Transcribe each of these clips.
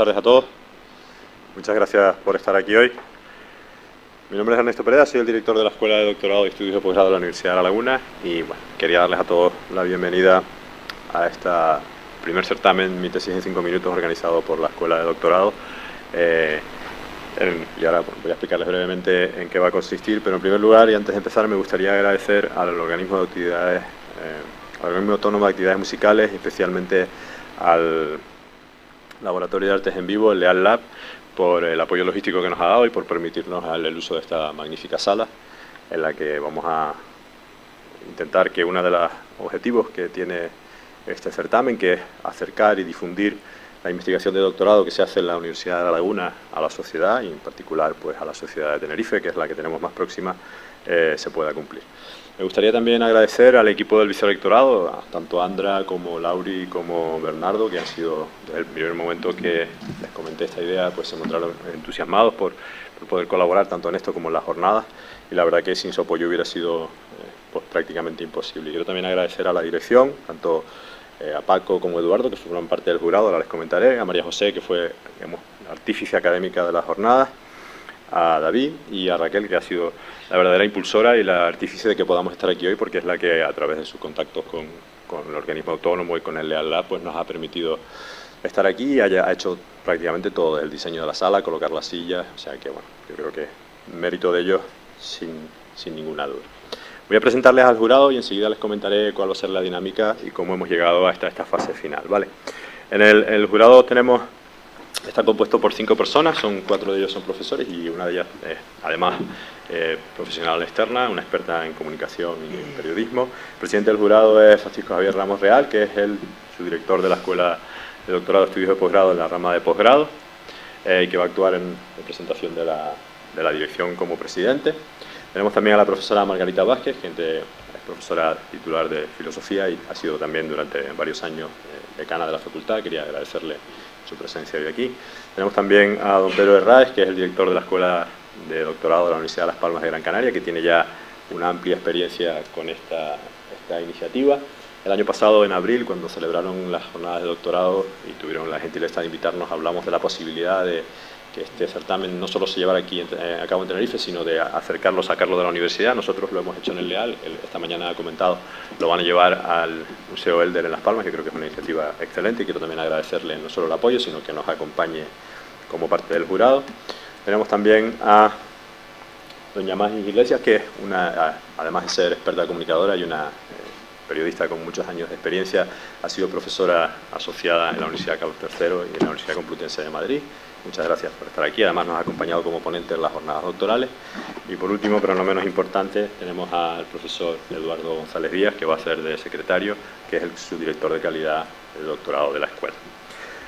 tardes a todos. Muchas gracias por estar aquí hoy. Mi nombre es Ernesto Pereda, soy el director de la Escuela de Doctorado y Estudios de Posgrado de la Universidad de La Laguna y bueno, quería darles a todos la bienvenida a este primer certamen, mi tesis en 5 minutos, organizado por la Escuela de Doctorado. Y ahora voy a explicarles brevemente en qué va a consistir, pero en primer lugar y antes de empezar me gustaría agradecer al organismo de actividades, al organismo autónomo de actividades musicales, especialmente al Laboratorio de Artes en Vivo, el Leal Lab, por el apoyo logístico que nos ha dado y por permitirnos el uso de esta magnífica sala en la que vamos a intentar que uno de los objetivos que tiene este certamen, que es acercar y difundir la investigación de doctorado que se hace en la Universidad de La Laguna a la sociedad y en particular pues a la sociedad de Tenerife, que es la que tenemos más próxima, se pueda cumplir. Me gustaría también agradecer al equipo del vicerrectorado, tanto Andra como Lauri como Bernardo, que han sido desde el primer momento que les comenté esta idea, pues se mostraron entusiasmados por poder colaborar tanto en esto como en las jornadas, y la verdad que sin su apoyo hubiera sido pues prácticamente imposible. Quiero también agradecer a la dirección, tanto a Paco como a Eduardo, que forman parte del jurado, ahora les comentaré, a María José, que fue, digamos, artífice académica de las jornadas, a David y a Raquel, que ha sido la verdadera impulsora y la artífice de que podamos estar aquí hoy, porque es la que a través de sus contactos con el organismo autónomo y con el Leal Lab pues nos ha permitido estar aquí y ha hecho prácticamente todo, el diseño de la sala, colocar las sillas, o sea que bueno, yo creo que mérito de ellos sin ninguna duda. Voy a presentarles al jurado y enseguida les comentaré cuál va a ser la dinámica y cómo hemos llegado hasta esta fase final, ¿vale? En el jurado está compuesto por 5 personas, 4 de ellos son profesores y una de ellas es además profesional externa, una experta en comunicación y en periodismo. El presidente del jurado es Francisco Javier Ramos Real, que es su director de la Escuela de Doctorado y Estudios de Posgrado en la rama de posgrado, y que va a actuar en representación de la dirección como presidente. Tenemos también a la profesora Margarita Vázquez, que es profesora titular de Filosofía y ha sido también durante varios años decana de la facultad. Quería agradecerle su presencia hoy aquí. Tenemos también a don Pedro Herráez, que es el director de la Escuela de Doctorado de la Universidad de Las Palmas de Gran Canaria, que tiene ya una amplia experiencia con esta iniciativa. El año pasado, en abril, cuando celebraron las jornadas de doctorado y tuvieron la gentileza de invitarnos, hablamos de la posibilidad de que este certamen no solo se llevara aquí a cabo en Tenerife, sino de acercarlo, sacarlo de la universidad. Nosotros lo hemos hecho en el Leal, esta mañana ha comentado, lo van a llevar al Museo Elder en Las Palmas, que creo que es una iniciativa excelente y quiero también agradecerle no solo el apoyo, sino que nos acompañe como parte del jurado. Tenemos también a doña Magis Iglesias, que es además de ser experta comunicadora y una periodista con muchos años de experiencia, ha sido profesora asociada en la Universidad Carlos III y en la Universidad Complutense de Madrid. Muchas gracias por estar aquí, además nos ha acompañado como ponente en las jornadas doctorales. Y por último, pero no menos importante, tenemos al profesor Eduardo González Díaz, que va a ser de secretario, que es el subdirector de calidad del doctorado de la escuela.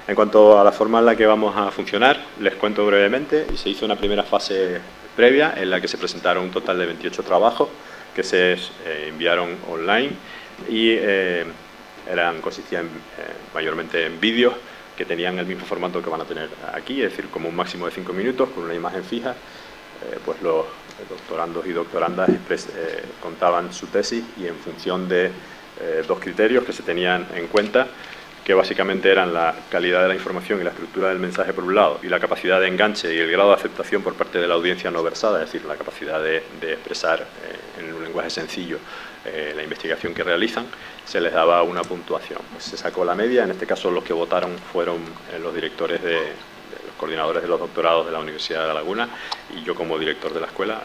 En cuanto a la forma en la que vamos a funcionar, les cuento brevemente. Se hizo una primera fase previa en la que se presentaron un total de 28 trabajos que se enviaron online y consistían mayormente en vídeos que tenían el mismo formato que van a tener aquí, es decir, como un máximo de 5 minutos con una imagen fija. Pues los doctorandos y doctorandas contaban su tesis y en función de 2 criterios que se tenían en cuenta, que básicamente eran la calidad de la información y la estructura del mensaje por un lado y la capacidad de enganche y el grado de aceptación por parte de la audiencia no versada, es decir, la capacidad de expresar en un lenguaje sencillo la investigación que realizan, se les daba una puntuación. Pues se sacó la media, en este caso los que votaron fueron los directores los coordinadores de los doctorados de la Universidad de La Laguna y yo como director de la escuela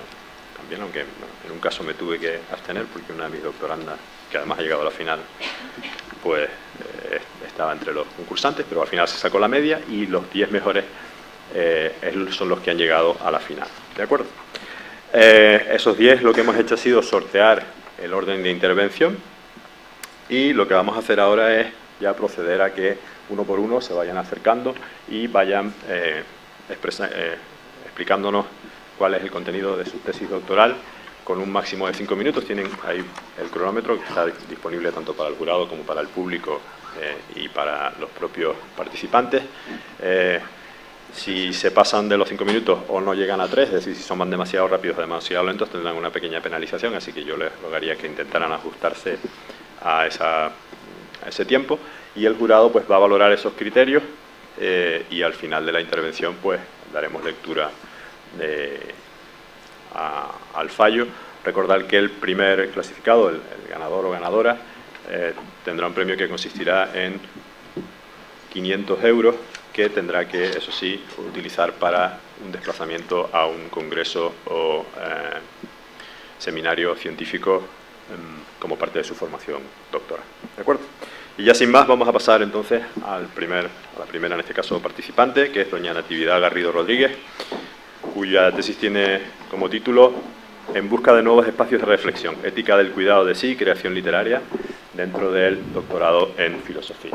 también, aunque en un caso me tuve que abstener porque una de mis doctorandas, que además ha llegado a la final, pues estaba entre los concursantes, pero al final se sacó la media y los 10 mejores son los que han llegado a la final. ¿De acuerdo? Esos 10 lo que hemos hecho ha sido sortear el orden de intervención y lo que vamos a hacer ahora es ya proceder a que uno por uno se vayan acercando y vayan explicándonos cuál es el contenido de su tesis doctoral con un máximo de 5 minutos. Tienen ahí el cronómetro que está disponible tanto para el jurado como para el público y para los propios participantes. Si se pasan de los 5 minutos o no llegan a 3, es decir, si son demasiado rápidos o demasiado lentos, tendrán una pequeña penalización, así que yo les rogaría que intentaran ajustarse a ese tiempo y el jurado pues va a valorar esos criterios y al final de la intervención pues daremos lectura al fallo. Recordar que el primer clasificado, el ganador o ganadora, tendrá un premio que consistirá en 500 euros que tendrá que, eso sí, utilizar para un desplazamiento a un congreso o seminario científico como parte de su formación doctoral. ¿De acuerdo? Y ya sin más vamos a pasar entonces a la primera, en este caso, participante, que es doña Natividad Garrido Rodríguez, cuya tesis tiene como título En busca de nuevos espacios de reflexión, ética del cuidado de sí y creación literaria, dentro del doctorado en filosofía.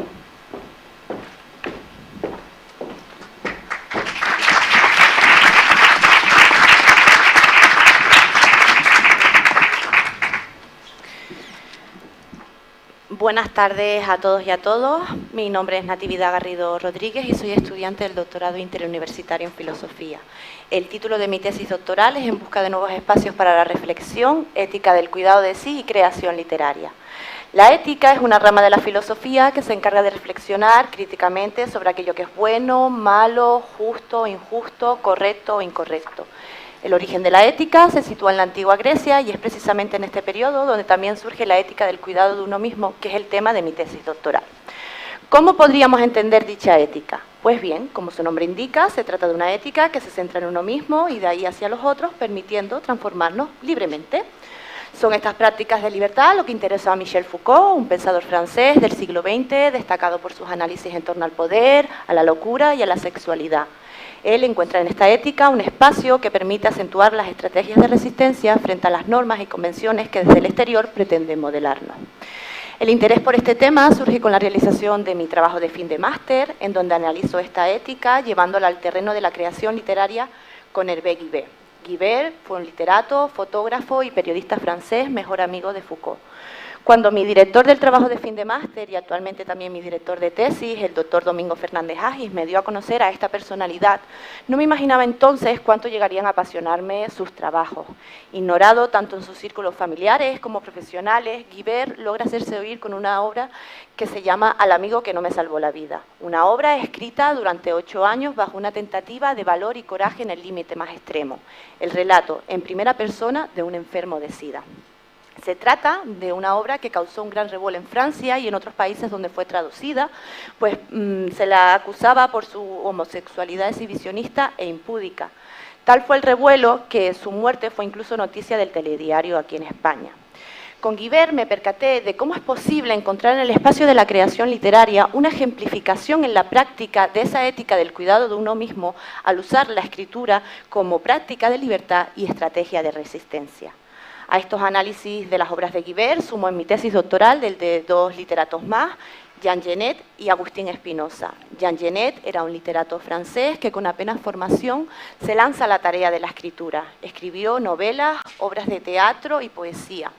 Buenas tardes a todos y a todas. Mi nombre es Natividad Garrido Rodríguez y soy estudiante del doctorado interuniversitario en filosofía. El título de mi tesis doctoral es En busca de nuevos espacios para la reflexión, ética del cuidado de sí y creación literaria. La ética es una rama de la filosofía que se encarga de reflexionar críticamente sobre aquello que es bueno, malo, justo, injusto, correcto o incorrecto. El origen de la ética se sitúa en la antigua Grecia y es precisamente en este periodo donde también surge la ética del cuidado de uno mismo, que es el tema de mi tesis doctoral. ¿Cómo podríamos entender dicha ética? Pues bien, como su nombre indica, se trata de una ética que se centra en uno mismo y de ahí hacia los otros, permitiendo transformarnos libremente. Son estas prácticas de libertad lo que interesó a Michel Foucault, un pensador francés del siglo XX, destacado por sus análisis en torno al poder, a la locura y a la sexualidad. Él encuentra en esta ética un espacio que permite acentuar las estrategias de resistencia frente a las normas y convenciones que desde el exterior pretenden modelarnos. El interés por este tema surge con la realización de mi trabajo de fin de máster, en donde analizo esta ética llevándola al terreno de la creación literaria con Hervé Guibert. Guibert fue un literato, fotógrafo y periodista francés, mejor amigo de Foucault. Cuando mi director del trabajo de fin de máster y actualmente también mi director de tesis, el doctor Domingo Fernández Agis, me dio a conocer a esta personalidad, no me imaginaba entonces cuánto llegarían a apasionarme sus trabajos. Ignorado tanto en sus círculos familiares como profesionales, Guibert logra hacerse oír con una obra que se llama Al amigo que no me salvó la vida. Una obra escrita durante 8 años bajo una tentativa de valor y coraje en el límite más extremo. El relato en primera persona de un enfermo de SIDA. Se trata de una obra que causó un gran revuelo en Francia y en otros países donde fue traducida, pues se la acusaba por su homosexualidad exhibicionista e impúdica. Tal fue el revuelo que su muerte fue incluso noticia del telediario aquí en España. Con Guibert me percaté de cómo es posible encontrar en el espacio de la creación literaria una ejemplificación en la práctica de esa ética del cuidado de uno mismo al usar la escritura como práctica de libertad y estrategia de resistencia. A estos análisis de las obras de Guibert sumo en mi tesis doctoral del de 2 literatos más, Jean Genet y Agustín Espinosa. Jean Genet era un literato francés que con apenas formación se lanza a la tarea de la escritura. Escribió novelas, obras de teatro y poesía.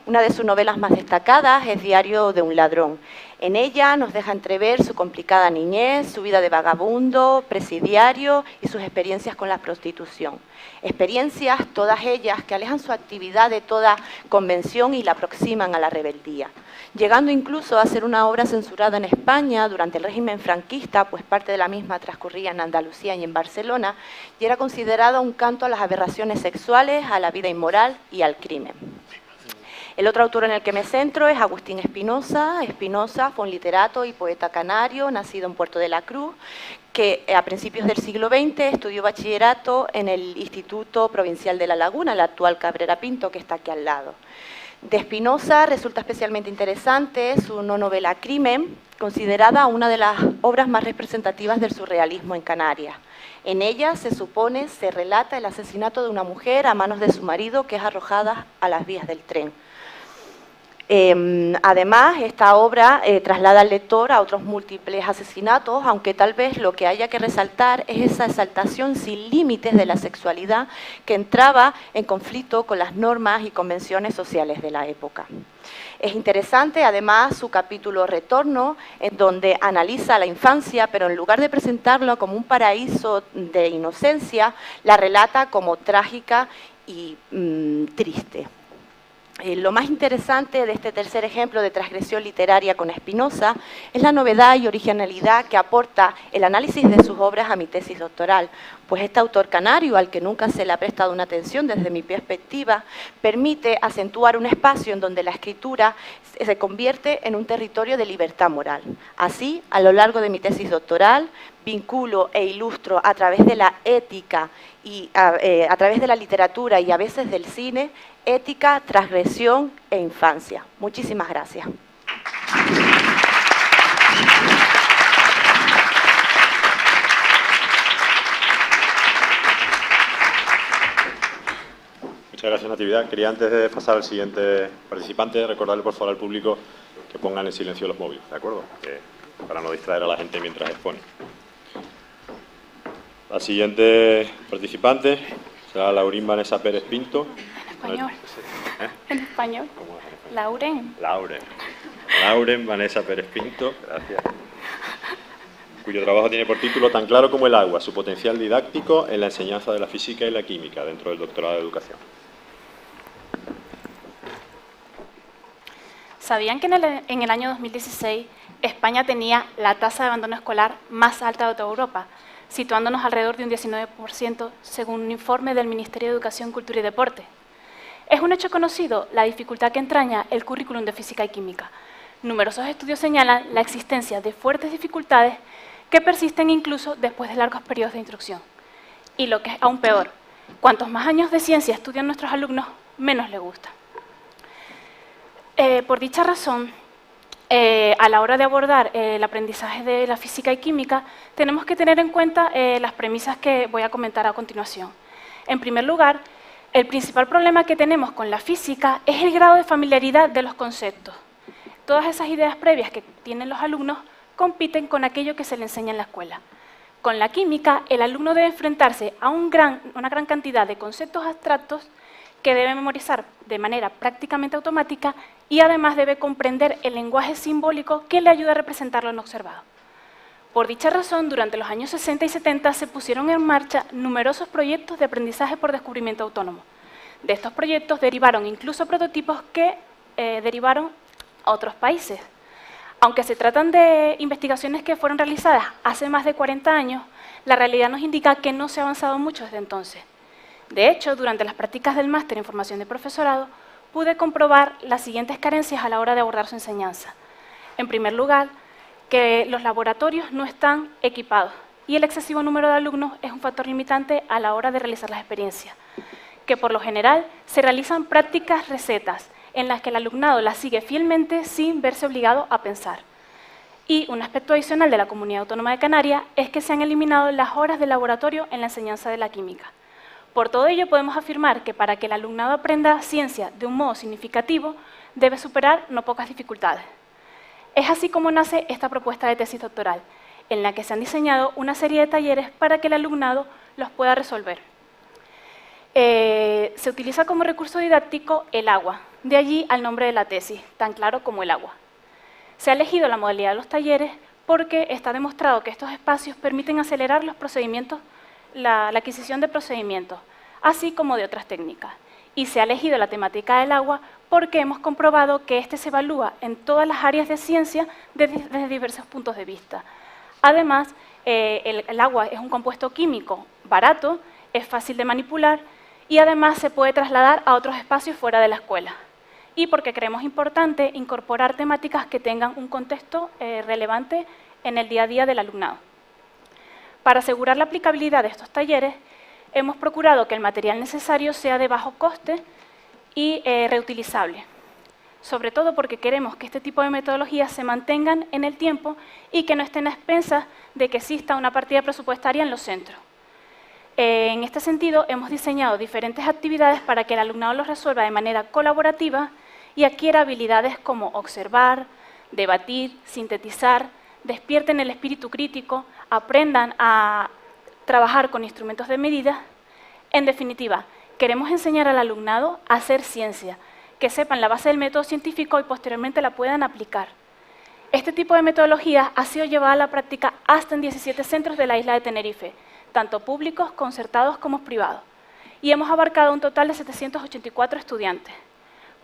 Una de sus novelas más destacadas es Diario de un ladrón. En ella nos deja entrever su complicada niñez, su vida de vagabundo, presidiario y sus experiencias con la prostitución. Experiencias, todas ellas, que alejan su actividad de toda convención y la aproximan a la rebeldía. Llegando incluso a ser una obra censurada en España durante el régimen franquista, pues parte de la misma transcurría en Andalucía y en Barcelona, y era considerada un canto a las aberraciones sexuales, a la vida inmoral y al crimen. El otro autor en el que me centro es Agustín Espinosa. Espinosa fue un literato y poeta canario, nacido en Puerto de la Cruz, que a principios del siglo XX estudió bachillerato en el Instituto Provincial de La Laguna, el actual Cabrera Pinto, que está aquí al lado. De Espinosa resulta especialmente interesante su no novela Crimen, considerada una de las obras más representativas del surrealismo en Canarias. En ella se relata el asesinato de una mujer a manos de su marido que es arrojada a las vías del tren. Además, esta obra traslada al lector a otros múltiples asesinatos, aunque tal vez lo que haya que resaltar es esa exaltación sin límites de la sexualidad que entraba en conflicto con las normas y convenciones sociales de la época. Es interesante, además, su capítulo Retorno, en donde analiza la infancia, pero en lugar de presentarla como un paraíso de inocencia, la relata como trágica y triste. Lo más interesante de este tercer ejemplo de transgresión literaria con Spinoza es la novedad y originalidad que aporta el análisis de sus obras a mi tesis doctoral, pues este autor canario, al que nunca se le ha prestado una atención desde mi perspectiva, permite acentuar un espacio en donde la escritura se convierte en un territorio de libertad moral. Así, a lo largo de mi tesis doctoral, vinculo e ilustro a través de la ética y a través de la literatura y a veces del cine, ética, transgresión e infancia. Muchísimas gracias. Muchas gracias, Natividad. Quería, antes de pasar al siguiente participante, recordarle por favor al público que pongan en silencio los móviles, ¿de acuerdo? Para no distraer a la gente mientras expone. La siguiente participante será Laurín Vanessa Pérez Pinto. En español. En español. ¿Cómo es en español? Lauren. Lauren Vanessa Pérez Pinto, gracias. Cuyo trabajo tiene por título Tan claro como el agua, su potencial didáctico en la enseñanza de la física y la química dentro del doctorado de educación. ¿Sabían que en el año 2016 España tenía la tasa de abandono escolar más alta de toda Europa, situándonos alrededor de un 19% según un informe del Ministerio de Educación, Cultura y Deporte? Es un hecho conocido la dificultad que entraña el currículum de física y química. Numerosos estudios señalan la existencia de fuertes dificultades que persisten incluso después de largos periodos de instrucción. Y lo que es aún peor, cuantos más años de ciencia estudian nuestros alumnos, menos les gusta. Por dicha razón, a la hora de abordar el aprendizaje de la física y química, tenemos que tener en cuenta las premisas que voy a comentar a continuación. En primer lugar, el principal problema que tenemos con la física es el grado de familiaridad de los conceptos. Todas esas ideas previas que tienen los alumnos compiten con aquello que se le enseña en la escuela. Con la química, el alumno debe enfrentarse a una gran cantidad de conceptos abstractos que debe memorizar de manera prácticamente automática y además debe comprender el lenguaje simbólico que le ayuda a representar lo no observado. Por dicha razón, durante los años 60 y 70 se pusieron en marcha numerosos proyectos de aprendizaje por descubrimiento autónomo. De estos proyectos derivaron incluso prototipos que derivaron a otros países. Aunque se tratan de investigaciones que fueron realizadas hace más de 40 años, la realidad nos indica que no se ha avanzado mucho desde entonces. De hecho, durante las prácticas del máster en formación de profesorado, pude comprobar las siguientes carencias a la hora de abordar su enseñanza. En primer lugar, que los laboratorios no están equipados y el excesivo número de alumnos es un factor limitante a la hora de realizar las experiencias, que por lo general se realizan prácticas recetas en las que el alumnado las sigue fielmente sin verse obligado a pensar. Y un aspecto adicional de la Comunidad Autónoma de Canarias es que se han eliminado las horas de laboratorio en la enseñanza de la química. Por todo ello podemos afirmar que para que el alumnado aprenda ciencia de un modo significativo, debe superar no pocas dificultades. Es así como nace esta propuesta de tesis doctoral, en la que se han diseñado una serie de talleres para que el alumnado los pueda resolver. Se utiliza como recurso didáctico el agua, de allí al nombre de la tesis, tan claro como el agua. Se ha elegido la modalidad de los talleres porque está demostrado que estos espacios permiten acelerar los procedimientos, la adquisición de procedimientos, así como de otras técnicas. Y se ha elegido la temática del agua porque hemos comprobado que este se evalúa en todas las áreas de ciencia desde diversos puntos de vista. Además, el agua es un compuesto químico barato, es fácil de manipular y además se puede trasladar a otros espacios fuera de la escuela. Y porque creemos importante incorporar temáticas que tengan un contexto relevante en el día a día del alumnado. Para asegurar la aplicabilidad de estos talleres, hemos procurado que el material necesario sea de bajo coste y reutilizable, sobre todo porque queremos que este tipo de metodologías se mantengan en el tiempo y que no estén a expensas de que exista una partida presupuestaria en los centros. En este sentido, hemos diseñado diferentes actividades para que el alumnado los resuelva de manera colaborativa y adquiera habilidades como observar, debatir, sintetizar, despierten el espíritu crítico, aprendan a trabajar con instrumentos de medida. En definitiva, queremos enseñar al alumnado a hacer ciencia, que sepan la base del método científico y posteriormente la puedan aplicar. Este tipo de metodología ha sido llevada a la práctica hasta en 17 centros de la isla de Tenerife, tanto públicos, concertados como privados, y hemos abarcado un total de 784 estudiantes.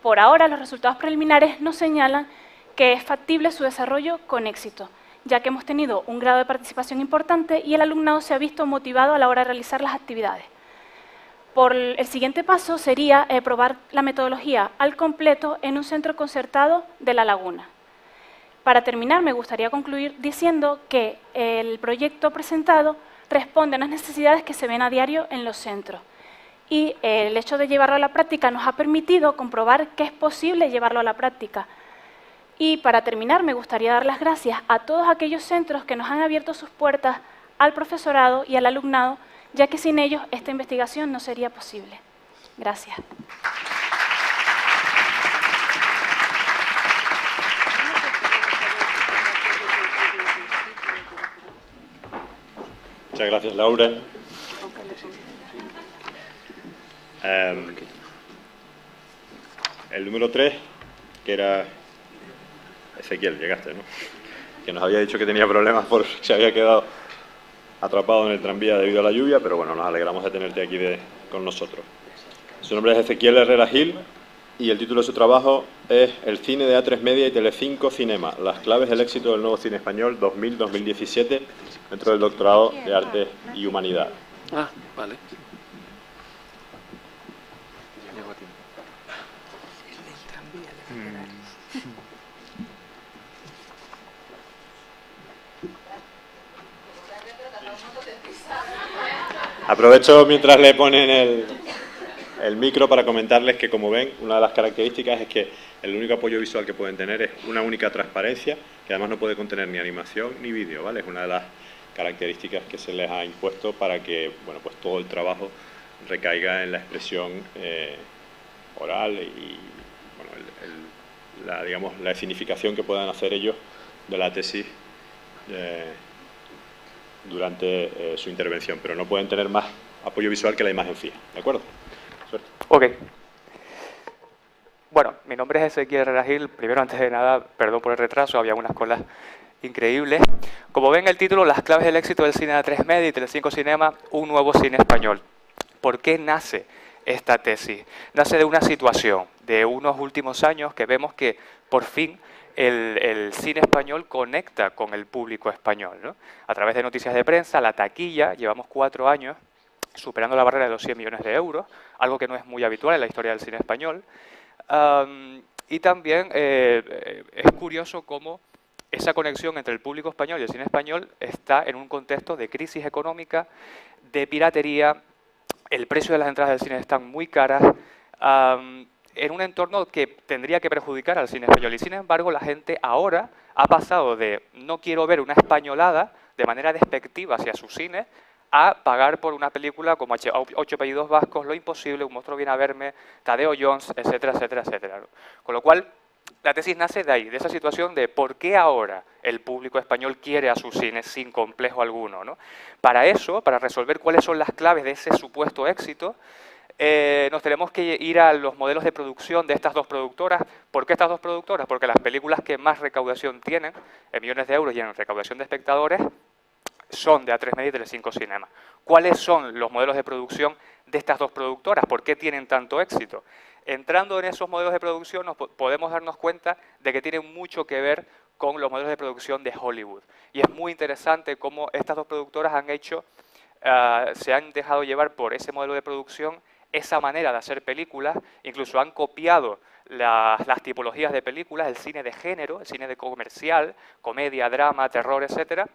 Por ahora, los resultados preliminares nos señalan que es factible su desarrollo con éxito, ya que hemos tenido un grado de participación importante y el alumnado se ha visto motivado a la hora de realizar las actividades. El siguiente paso sería probar la metodología al completo en un centro concertado de La Laguna. Para terminar, me gustaría concluir diciendo que el proyecto presentado responde a las necesidades que se ven a diario en los centros. Y el hecho de llevarlo a la práctica nos ha permitido comprobar que es posible llevarlo a la práctica. Y para terminar, me gustaría dar las gracias a todos aquellos centros que nos han abierto sus puertas al profesorado y al alumnado, ya que sin ellos esta investigación no sería posible. Gracias. Muchas gracias, Laura. El número 3, que era Ezequiel, llegaste, ¿no? Que nos había dicho que tenía problemas porque se había quedado atrapado en el tranvía debido a la lluvia, pero bueno, nos alegramos de tenerte aquí con nosotros. Su nombre es Ezequiel Herrera Gil y el título de su trabajo es El cine de A3 Media y Telecinco Cinema, las claves del éxito del nuevo cine español 2000-2017 dentro del doctorado de Arte y Humanidad. Ah, vale. Aprovecho mientras le ponen el micro para comentarles que, como ven, una de las características es que el único apoyo visual que pueden tener es una única transparencia, que además no puede contener ni animación ni vídeo, ¿vale? Es una de las características que se les ha impuesto para que, bueno, pues todo el trabajo recaiga en la expresión oral y, bueno, digamos, la significación que puedan hacer ellos de la tesis durante su intervención, pero no pueden tener más apoyo visual que la imagen fija, ¿de acuerdo? Suerte. Ok. Bueno, mi nombre es Ezequiel Herrera Gil. Primero, antes de nada, perdón por el retraso, había unas colas increíbles. Como ven el título, las claves del éxito del cine de A3 Media y Telecinco Cinema, un nuevo cine español. ¿Por qué nace esta tesis? Nace de una situación de unos últimos años que vemos que, por fin, el cine español conecta con el público español, ¿no? A través de noticias de prensa, la taquilla, llevamos 4 años superando la barrera de los 100 millones de euros, algo que no es muy habitual en la historia del cine español. Y también es curioso cómo esa conexión entre el público español y el cine español está en un contexto de crisis económica, de piratería, el precio de las entradas del cine están muy caras, en un entorno que tendría que perjudicar al cine español. Y sin embargo, la gente ahora ha pasado de no quiero ver una españolada de manera despectiva hacia su cine a pagar por una película como 8 apellidos vascos, Lo imposible, Un monstruo viene a verme, Tadeo Jones, etcétera, etcétera, etcétera. Con lo cual, la tesis nace de ahí, de esa situación de por qué ahora el público español quiere a su cine sin complejo alguno, ¿no? Para eso, para resolver cuáles son las claves de ese supuesto éxito, nos tenemos que ir a los modelos de producción de estas dos productoras. ¿Por qué estas dos productoras? Porque las películas que más recaudación tienen, en millones de euros y en recaudación de espectadores, son de A3 Media y Telecinco Cinema. ¿Cuáles son los modelos de producción de estas dos productoras? ¿Por qué tienen tanto éxito? Entrando en esos modelos de producción podemos darnos cuenta de que tienen mucho que ver con los modelos de producción de Hollywood. Y es muy interesante cómo estas dos productoras han hecho, se han dejado llevar por ese modelo de producción, esa manera de hacer películas, incluso han copiado las tipologías de películas, el cine de género, el cine de comercial, comedia, drama, terror, etcétera,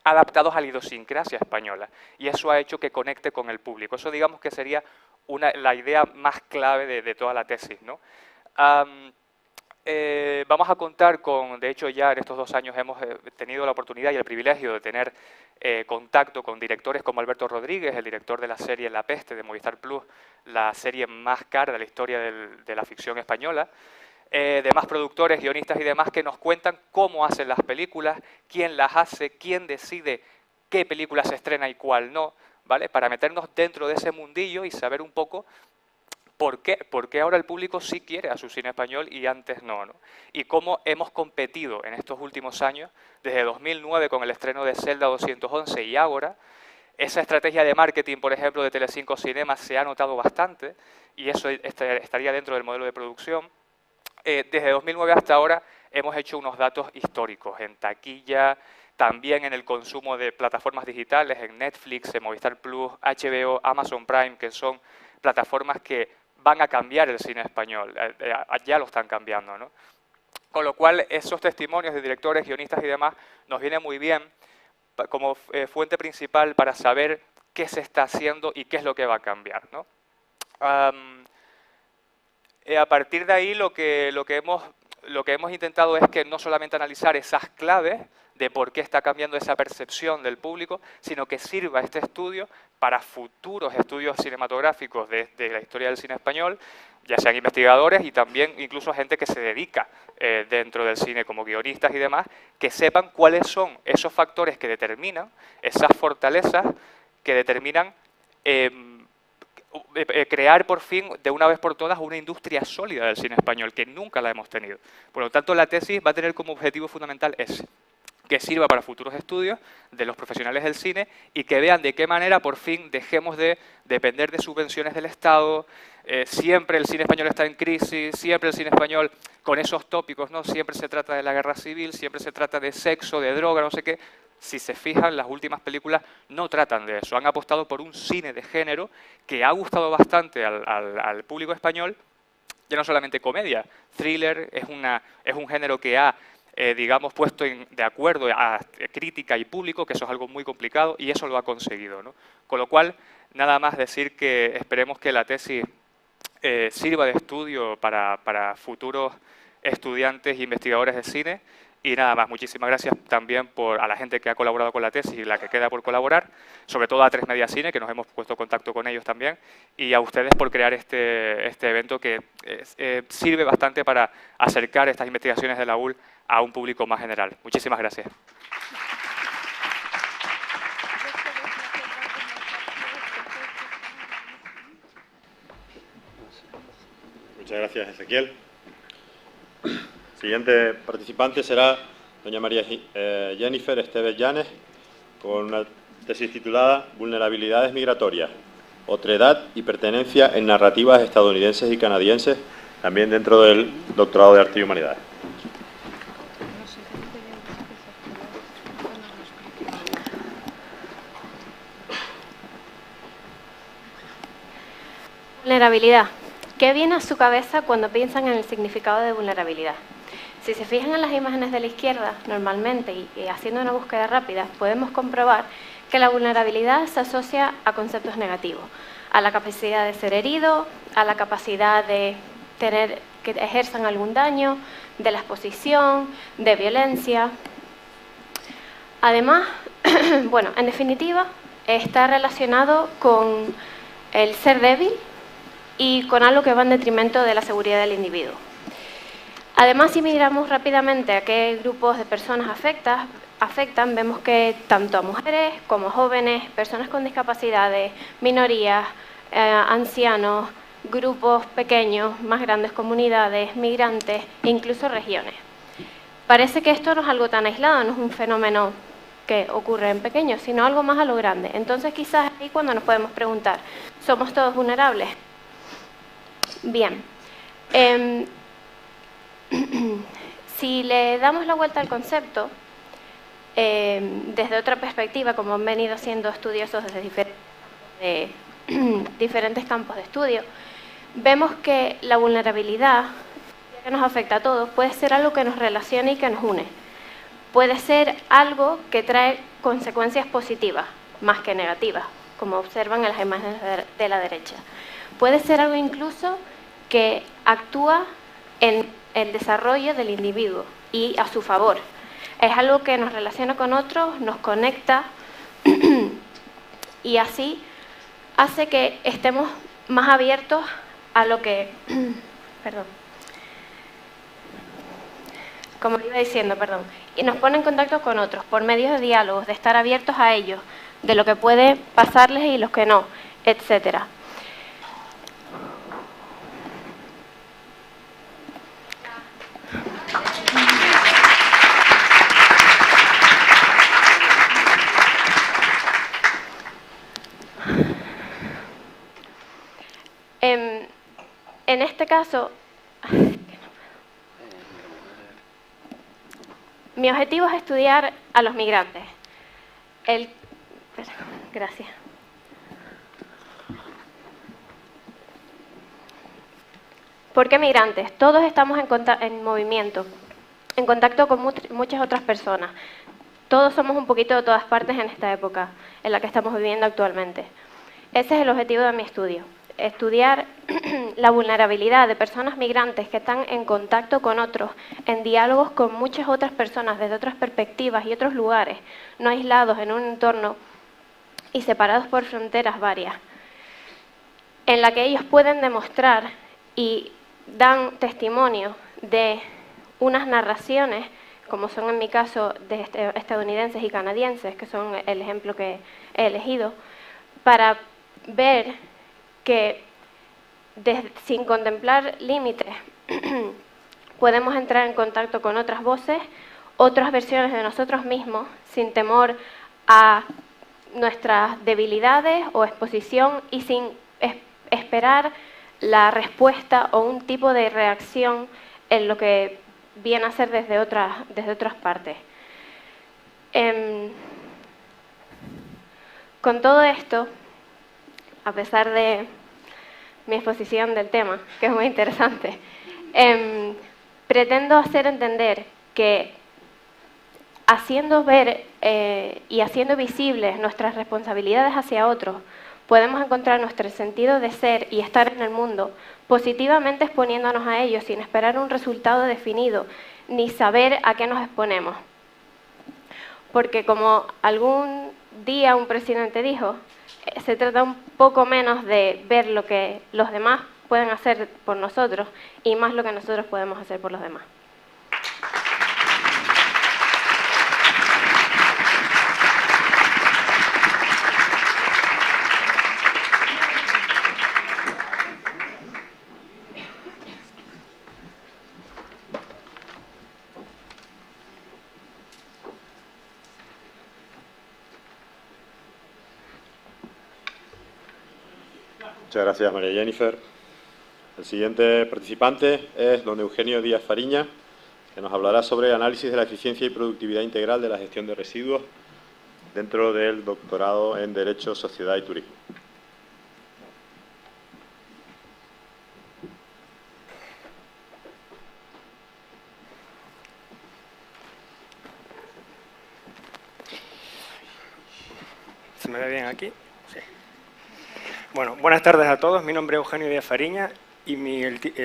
adaptados a la idiosincrasia española. Y eso ha hecho que conecte con el público. Eso, digamos, que sería la idea más clave de toda la tesis, ¿no? Vamos a contar con, de hecho ya en estos 2 años hemos tenido la oportunidad y el privilegio de tener contacto con directores como Alberto Rodríguez, el director de la serie La Peste de Movistar Plus, la serie más cara de la historia de la ficción española, demás productores, guionistas y demás que nos cuentan cómo hacen las películas, quién las hace, quién decide qué película se estrena y cuál no, ¿vale? Para meternos dentro de ese mundillo y saber un poco por qué ahora el público sí quiere a su cine español y antes no, ¿no? Y cómo hemos competido en estos últimos años, desde 2009 con el estreno de Zelda 211 y ahora, esa estrategia de marketing, por ejemplo, de Telecinco Cinema se ha notado bastante y eso estaría dentro del modelo de producción. Desde 2009 hasta ahora hemos hecho unos datos históricos en taquilla, también en el consumo de plataformas digitales, en Netflix, en Movistar Plus, HBO, Amazon Prime, que son plataformas que van a cambiar el cine español, ya lo están cambiando, ¿no? Con lo cual, esos testimonios de directores, guionistas y demás nos vienen muy bien como fuente principal para saber qué se está haciendo y qué es lo que va a cambiar, ¿no? A partir de ahí lo que hemos intentado es que no solamente analizar esas claves de por qué está cambiando esa percepción del público, sino que sirva este estudio para futuros estudios cinematográficos de la historia del cine español, ya sean investigadores y también incluso gente que se dedica dentro del cine como guionistas y demás, que sepan cuáles son esos factores que determinan, esas fortalezas que determinan crear por fin, de una vez por todas, una industria sólida del cine español, que nunca la hemos tenido. Por lo tanto, la tesis va a tener como objetivo fundamental ese, que sirva para futuros estudios de los profesionales del cine y que vean de qué manera por fin dejemos de depender de subvenciones del Estado. Siempre el cine español está en crisis, siempre el cine español con esos tópicos, ¿no? Siempre se trata de la guerra civil, siempre se trata de sexo, de droga, no sé qué. Si se fijan, las últimas películas no tratan de eso. Han apostado por un cine de género que ha gustado bastante al público español, ya no solamente comedia. Thriller es un género que ha, digamos, puesto de acuerdo a crítica y público, que eso es algo muy complicado, y eso lo ha conseguido, ¿no? Con lo cual, nada más decir que esperemos que la tesis sirva de estudio para futuros estudiantes e investigadores de cine. Y nada más, muchísimas gracias también a la gente que ha colaborado con la tesis y la que queda por colaborar, sobre todo a A3 Media Cine, que nos hemos puesto en contacto con ellos también, y a ustedes por crear este evento que sirve bastante para acercar estas investigaciones de la UL a un público más general. Muchísimas gracias. Muchas gracias, Ezequiel. Siguiente participante será doña María Jennifer Esteves Llanes, con una tesis titulada Vulnerabilidades migratorias, otredad y pertenencia en narrativas estadounidenses y canadienses, también dentro del doctorado de Arte y Humanidades. Vulnerabilidad. ¿Qué viene a su cabeza cuando piensan en el significado de vulnerabilidad? Si se fijan en las imágenes de la izquierda, normalmente, y haciendo una búsqueda rápida, podemos comprobar que la vulnerabilidad se asocia a conceptos negativos, a la capacidad de ser herido, a la capacidad de tener que ejerzan algún daño, de la exposición, de violencia. Además, bueno, en definitiva, está relacionado con el ser débil y con algo que va en detrimento de la seguridad del individuo. Además, si miramos rápidamente a qué grupos de personas afectan, vemos que tanto a mujeres como a jóvenes, personas con discapacidades, minorías, ancianos, grupos pequeños, más grandes comunidades, migrantes e incluso regiones. Parece que esto no es algo tan aislado, no es un fenómeno que ocurre en pequeños, sino algo más a lo grande. Entonces, quizás ahí cuando nos podemos preguntar, ¿somos todos vulnerables? Bien. Si le damos la vuelta al concepto, desde otra perspectiva, como han venido siendo estudiosos desde diferentes campos de estudio, vemos que la vulnerabilidad, que nos afecta a todos, puede ser algo que nos relaciona y que nos une. Puede ser algo que trae consecuencias positivas, más que negativas, como observan en las imágenes de la derecha. Puede ser algo incluso que actúa en el desarrollo del individuo y a su favor. Es algo que nos relaciona con otros, nos conecta y así hace que estemos más abiertos a lo que, como iba diciendo, y nos pone en contacto con otros por medio de diálogos, de estar abiertos a ellos, de lo que puede pasarles y los que no, etcétera. En este caso, Mi objetivo es estudiar a los migrantes. Gracias. ¿Por qué migrantes? Todos estamos en movimiento, en contacto con muchas otras personas. Todos somos un poquito de todas partes en esta época en la que estamos viviendo actualmente. Ese es el objetivo de mi estudio. Estudiar la vulnerabilidad de personas migrantes que están en contacto con otros, en diálogos con muchas otras personas desde otras perspectivas y otros lugares, no aislados en un entorno y separados por fronteras varias, en la que ellos pueden demostrar y dan testimonio de unas narraciones, como son en mi caso de estadounidenses y canadienses, que son el ejemplo que he elegido, para ver que sin contemplar límites podemos entrar en contacto con otras voces, otras versiones de nosotros mismos, sin temor a nuestras debilidades o exposición y sin esperar la respuesta o un tipo de reacción en lo que viene a ser desde otras partes. Con todo esto, a pesar de mi exposición del tema, que es muy interesante, pretendo hacer entender que haciendo ver y haciendo visibles nuestras responsabilidades hacia otros, podemos encontrar nuestro sentido de ser y estar en el mundo positivamente exponiéndonos a ellos sin esperar un resultado definido ni saber a qué nos exponemos. Porque como algún día un presidente dijo, se trata un poco menos de ver lo que los demás pueden hacer por nosotros y más lo que nosotros podemos hacer por los demás. Muchas gracias, María Jennifer. El siguiente participante es don Eugenio Díaz Fariña, que nos hablará sobre análisis de la eficiencia y productividad integral de la gestión de residuos dentro del doctorado en Derecho, Sociedad y Turismo. ¿Se me ve bien aquí? Sí. Bueno, buenas tardes a todos. Mi nombre es Eugenio Díaz Fariña y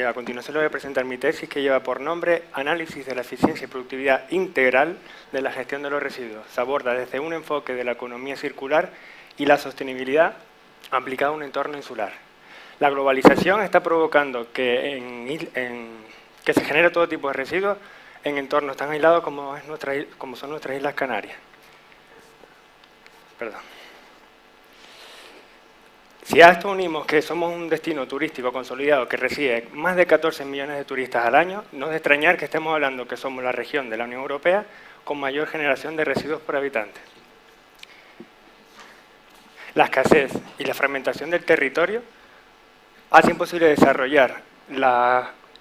a continuación les voy a presentar mi tesis que lleva por nombre Análisis de la eficiencia y productividad integral de la gestión de los residuos. Se aborda desde un enfoque de la economía circular y la sostenibilidad aplicada a un entorno insular. La globalización está provocando que se genere todo tipo de residuos en entornos tan aislados como son nuestras Islas Canarias. Perdón. Si a esto unimos que somos un destino turístico consolidado que recibe más de 14 millones de turistas al año, no es de extrañar que estemos hablando que somos la región de la Unión Europea con mayor generación de residuos por habitante. La escasez y la fragmentación del territorio hacen imposible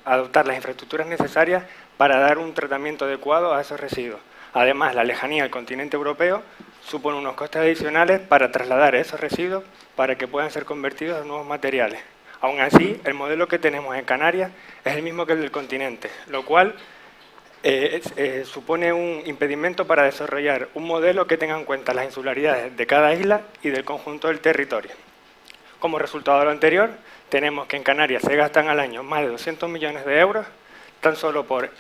adoptar las infraestructuras necesarias para dar un tratamiento adecuado a esos residuos. Además, la lejanía al continente europeo supone unos costes adicionales para trasladar esos residuos para que puedan ser convertidos en nuevos materiales. Aún así, el modelo que tenemos en Canarias es el mismo que el del continente, lo cual supone un impedimento para desarrollar un modelo que tenga en cuenta las insularidades de cada isla y del conjunto del territorio. Como resultado de lo anterior, tenemos que en Canarias se gastan al año más de 200 millones de euros tan solo por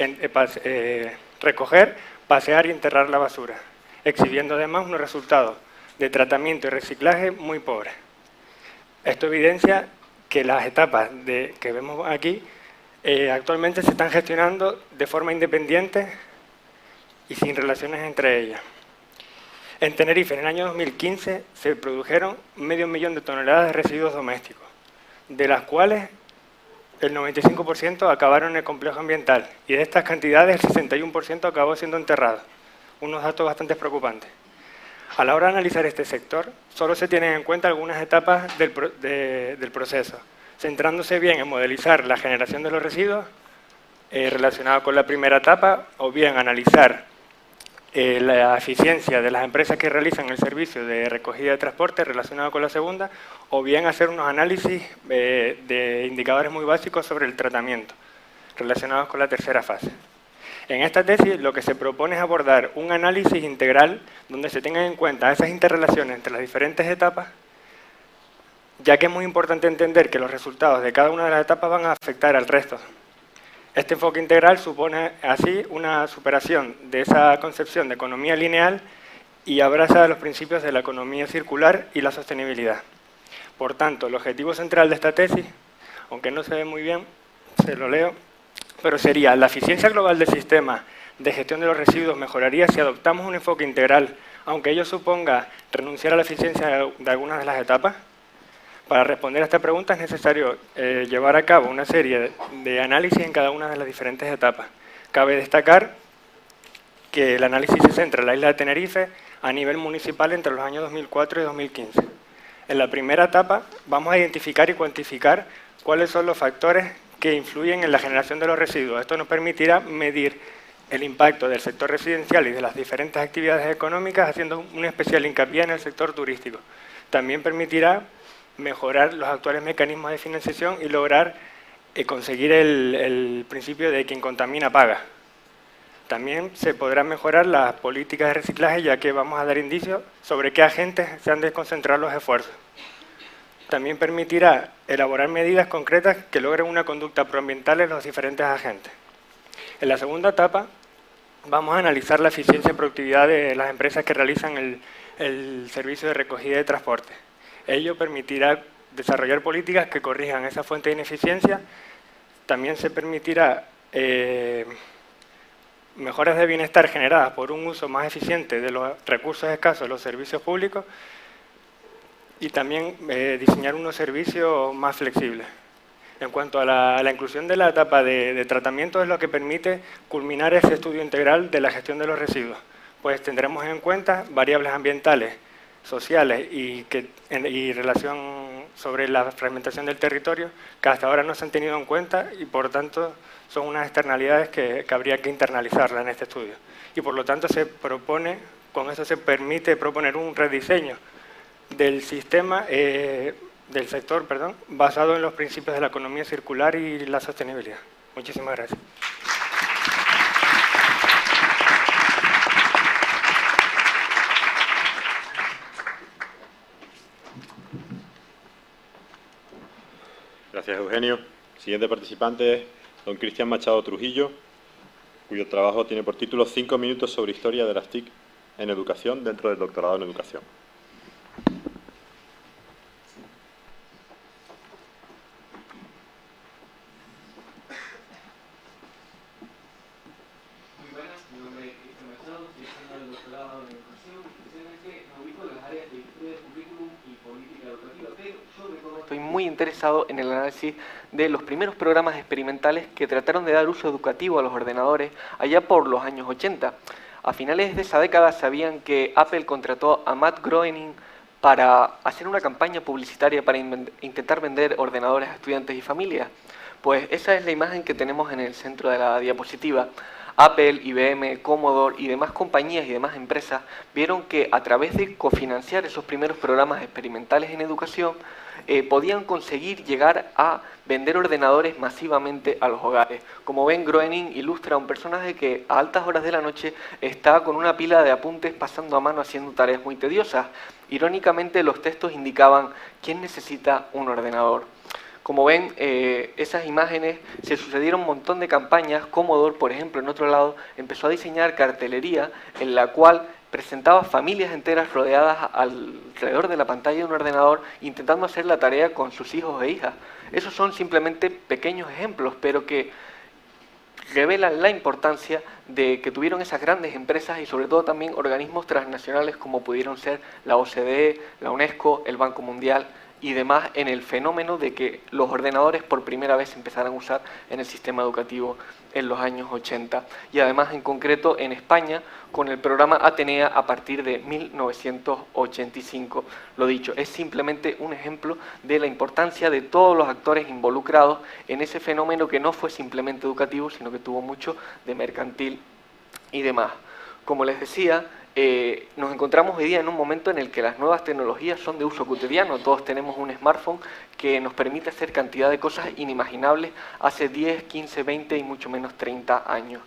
recoger, pasear y enterrar la basura, exhibiendo además unos resultados de tratamiento y reciclaje muy pobres. Esto evidencia que las etapas que vemos aquí actualmente se están gestionando de forma independiente y sin relaciones entre ellas. En Tenerife, en el año 2015, se produjeron 500.000 de toneladas de residuos domésticos, de las cuales el 95% acabaron en el complejo ambiental y de estas cantidades el 61% acabó siendo enterrado. Unos datos bastante preocupantes. A la hora de analizar este sector, solo se tienen en cuenta algunas etapas del proceso, centrándose bien en modelizar la generación de los residuos relacionados con la primera etapa, o bien analizar la eficiencia de las empresas que realizan el servicio de recogida de transporte relacionado con la segunda, o bien hacer unos análisis de indicadores muy básicos sobre el tratamiento relacionados con la tercera fase. En esta tesis lo que se propone es abordar un análisis integral donde se tengan en cuenta esas interrelaciones entre las diferentes etapas, ya que es muy importante entender que los resultados de cada una de las etapas van a afectar al resto. Este enfoque integral supone así una superación de esa concepción de economía lineal y abraza los principios de la economía circular y la sostenibilidad. Por tanto, el objetivo central de esta tesis, aunque no se ve muy bien, se lo leo, pero sería: la eficiencia global del sistema de gestión de los residuos mejoraría si adoptamos un enfoque integral, aunque ello suponga renunciar a la eficiencia de algunas de las etapas. Para responder a esta pregunta es necesario llevar a cabo una serie de análisis en cada una de las diferentes etapas. Cabe destacar que el análisis se centra en la isla de Tenerife a nivel municipal entre los años 2004 y 2015. En la primera etapa vamos a identificar y cuantificar cuáles son los factores que influyen en la generación de los residuos. Esto nos permitirá medir el impacto del sector residencial y de las diferentes actividades económicas, haciendo un especial hincapié en el sector turístico. También permitirá mejorar los actuales mecanismos de financiación y lograr conseguir el principio de quien contamina paga. También se podrán mejorar las políticas de reciclaje, ya que vamos a dar indicios sobre qué agentes se han de concentrar los esfuerzos. También permitirá elaborar medidas concretas que logren una conducta proambiental en los diferentes agentes. En la segunda etapa vamos a analizar la eficiencia y productividad de las empresas que realizan el servicio de recogida de transporte. Ello permitirá desarrollar políticas que corrijan esa fuente de ineficiencia. También se permitirá mejoras de bienestar generadas por un uso más eficiente de los recursos escasos de los servicios públicos y también diseñar unos servicios más flexibles. En cuanto a la inclusión de la etapa de tratamiento, es lo que permite culminar ese estudio integral de la gestión de los residuos, pues tendremos en cuenta variables ambientales, sociales y relación sobre la fragmentación del territorio que hasta ahora no se han tenido en cuenta y por tanto son unas externalidades que habría que internalizarlas en este estudio. Y por lo tanto con eso se permite proponer un rediseño del sistema, del sector, basado en los principios de la economía circular y la sostenibilidad. Muchísimas gracias. Gracias, Eugenio. Siguiente participante es don Cristian Machado Trujillo, cuyo trabajo tiene por título 5 minutos sobre historia de las TIC en educación dentro del doctorado en educación. Muy buenas, mi nombre es Cristian Machado, estoy haciendo el doctorado en educación, especialmente me ubico en las áreas de historia del currículum y política educativa, pero sobre todo estoy muy interesado en el análisis de los primeros programas experimentales que trataron de dar uso educativo a los ordenadores allá por los años 80. A finales de esa década sabían que Apple contrató a Matt Groening para hacer una campaña publicitaria para intentar vender ordenadores a estudiantes y familias. Pues esa es la imagen que tenemos en el centro de la diapositiva. Apple, IBM, Commodore y demás compañías y demás empresas vieron que a través de cofinanciar esos primeros programas experimentales en educación podían conseguir llegar a vender ordenadores masivamente a los hogares. Como ven, Groening ilustra a un personaje que a altas horas de la noche está con una pila de apuntes pasando a mano haciendo tareas muy tediosas. Irónicamente, los textos indicaban ¿quién necesita un ordenador? Como ven, esas imágenes se sucedieron un montón de campañas. Commodore, por ejemplo, en otro lado, empezó a diseñar cartelería en la cual presentaba familias enteras rodeadas alrededor de la pantalla de un ordenador intentando hacer la tarea con sus hijos e hijas. Esos son simplemente pequeños ejemplos, pero que revelan la importancia de que tuvieron esas grandes empresas y sobre todo también organismos transnacionales como pudieron ser la OCDE, la UNESCO, el Banco Mundial y demás en el fenómeno de que los ordenadores por primera vez se empezaran a usar en el sistema educativo en los años 80 y además en concreto en España con el programa Atenea a partir de 1985. Lo dicho, es simplemente un ejemplo de la importancia de todos los actores involucrados en ese fenómeno que no fue simplemente educativo, sino que tuvo mucho de mercantil y demás. como les decía, nos encontramos hoy día en un momento en el que las nuevas tecnologías son de uso cotidiano. Todos tenemos un smartphone que nos permite hacer cantidad de cosas inimaginables hace 10, 15, 20 y mucho menos 30 años.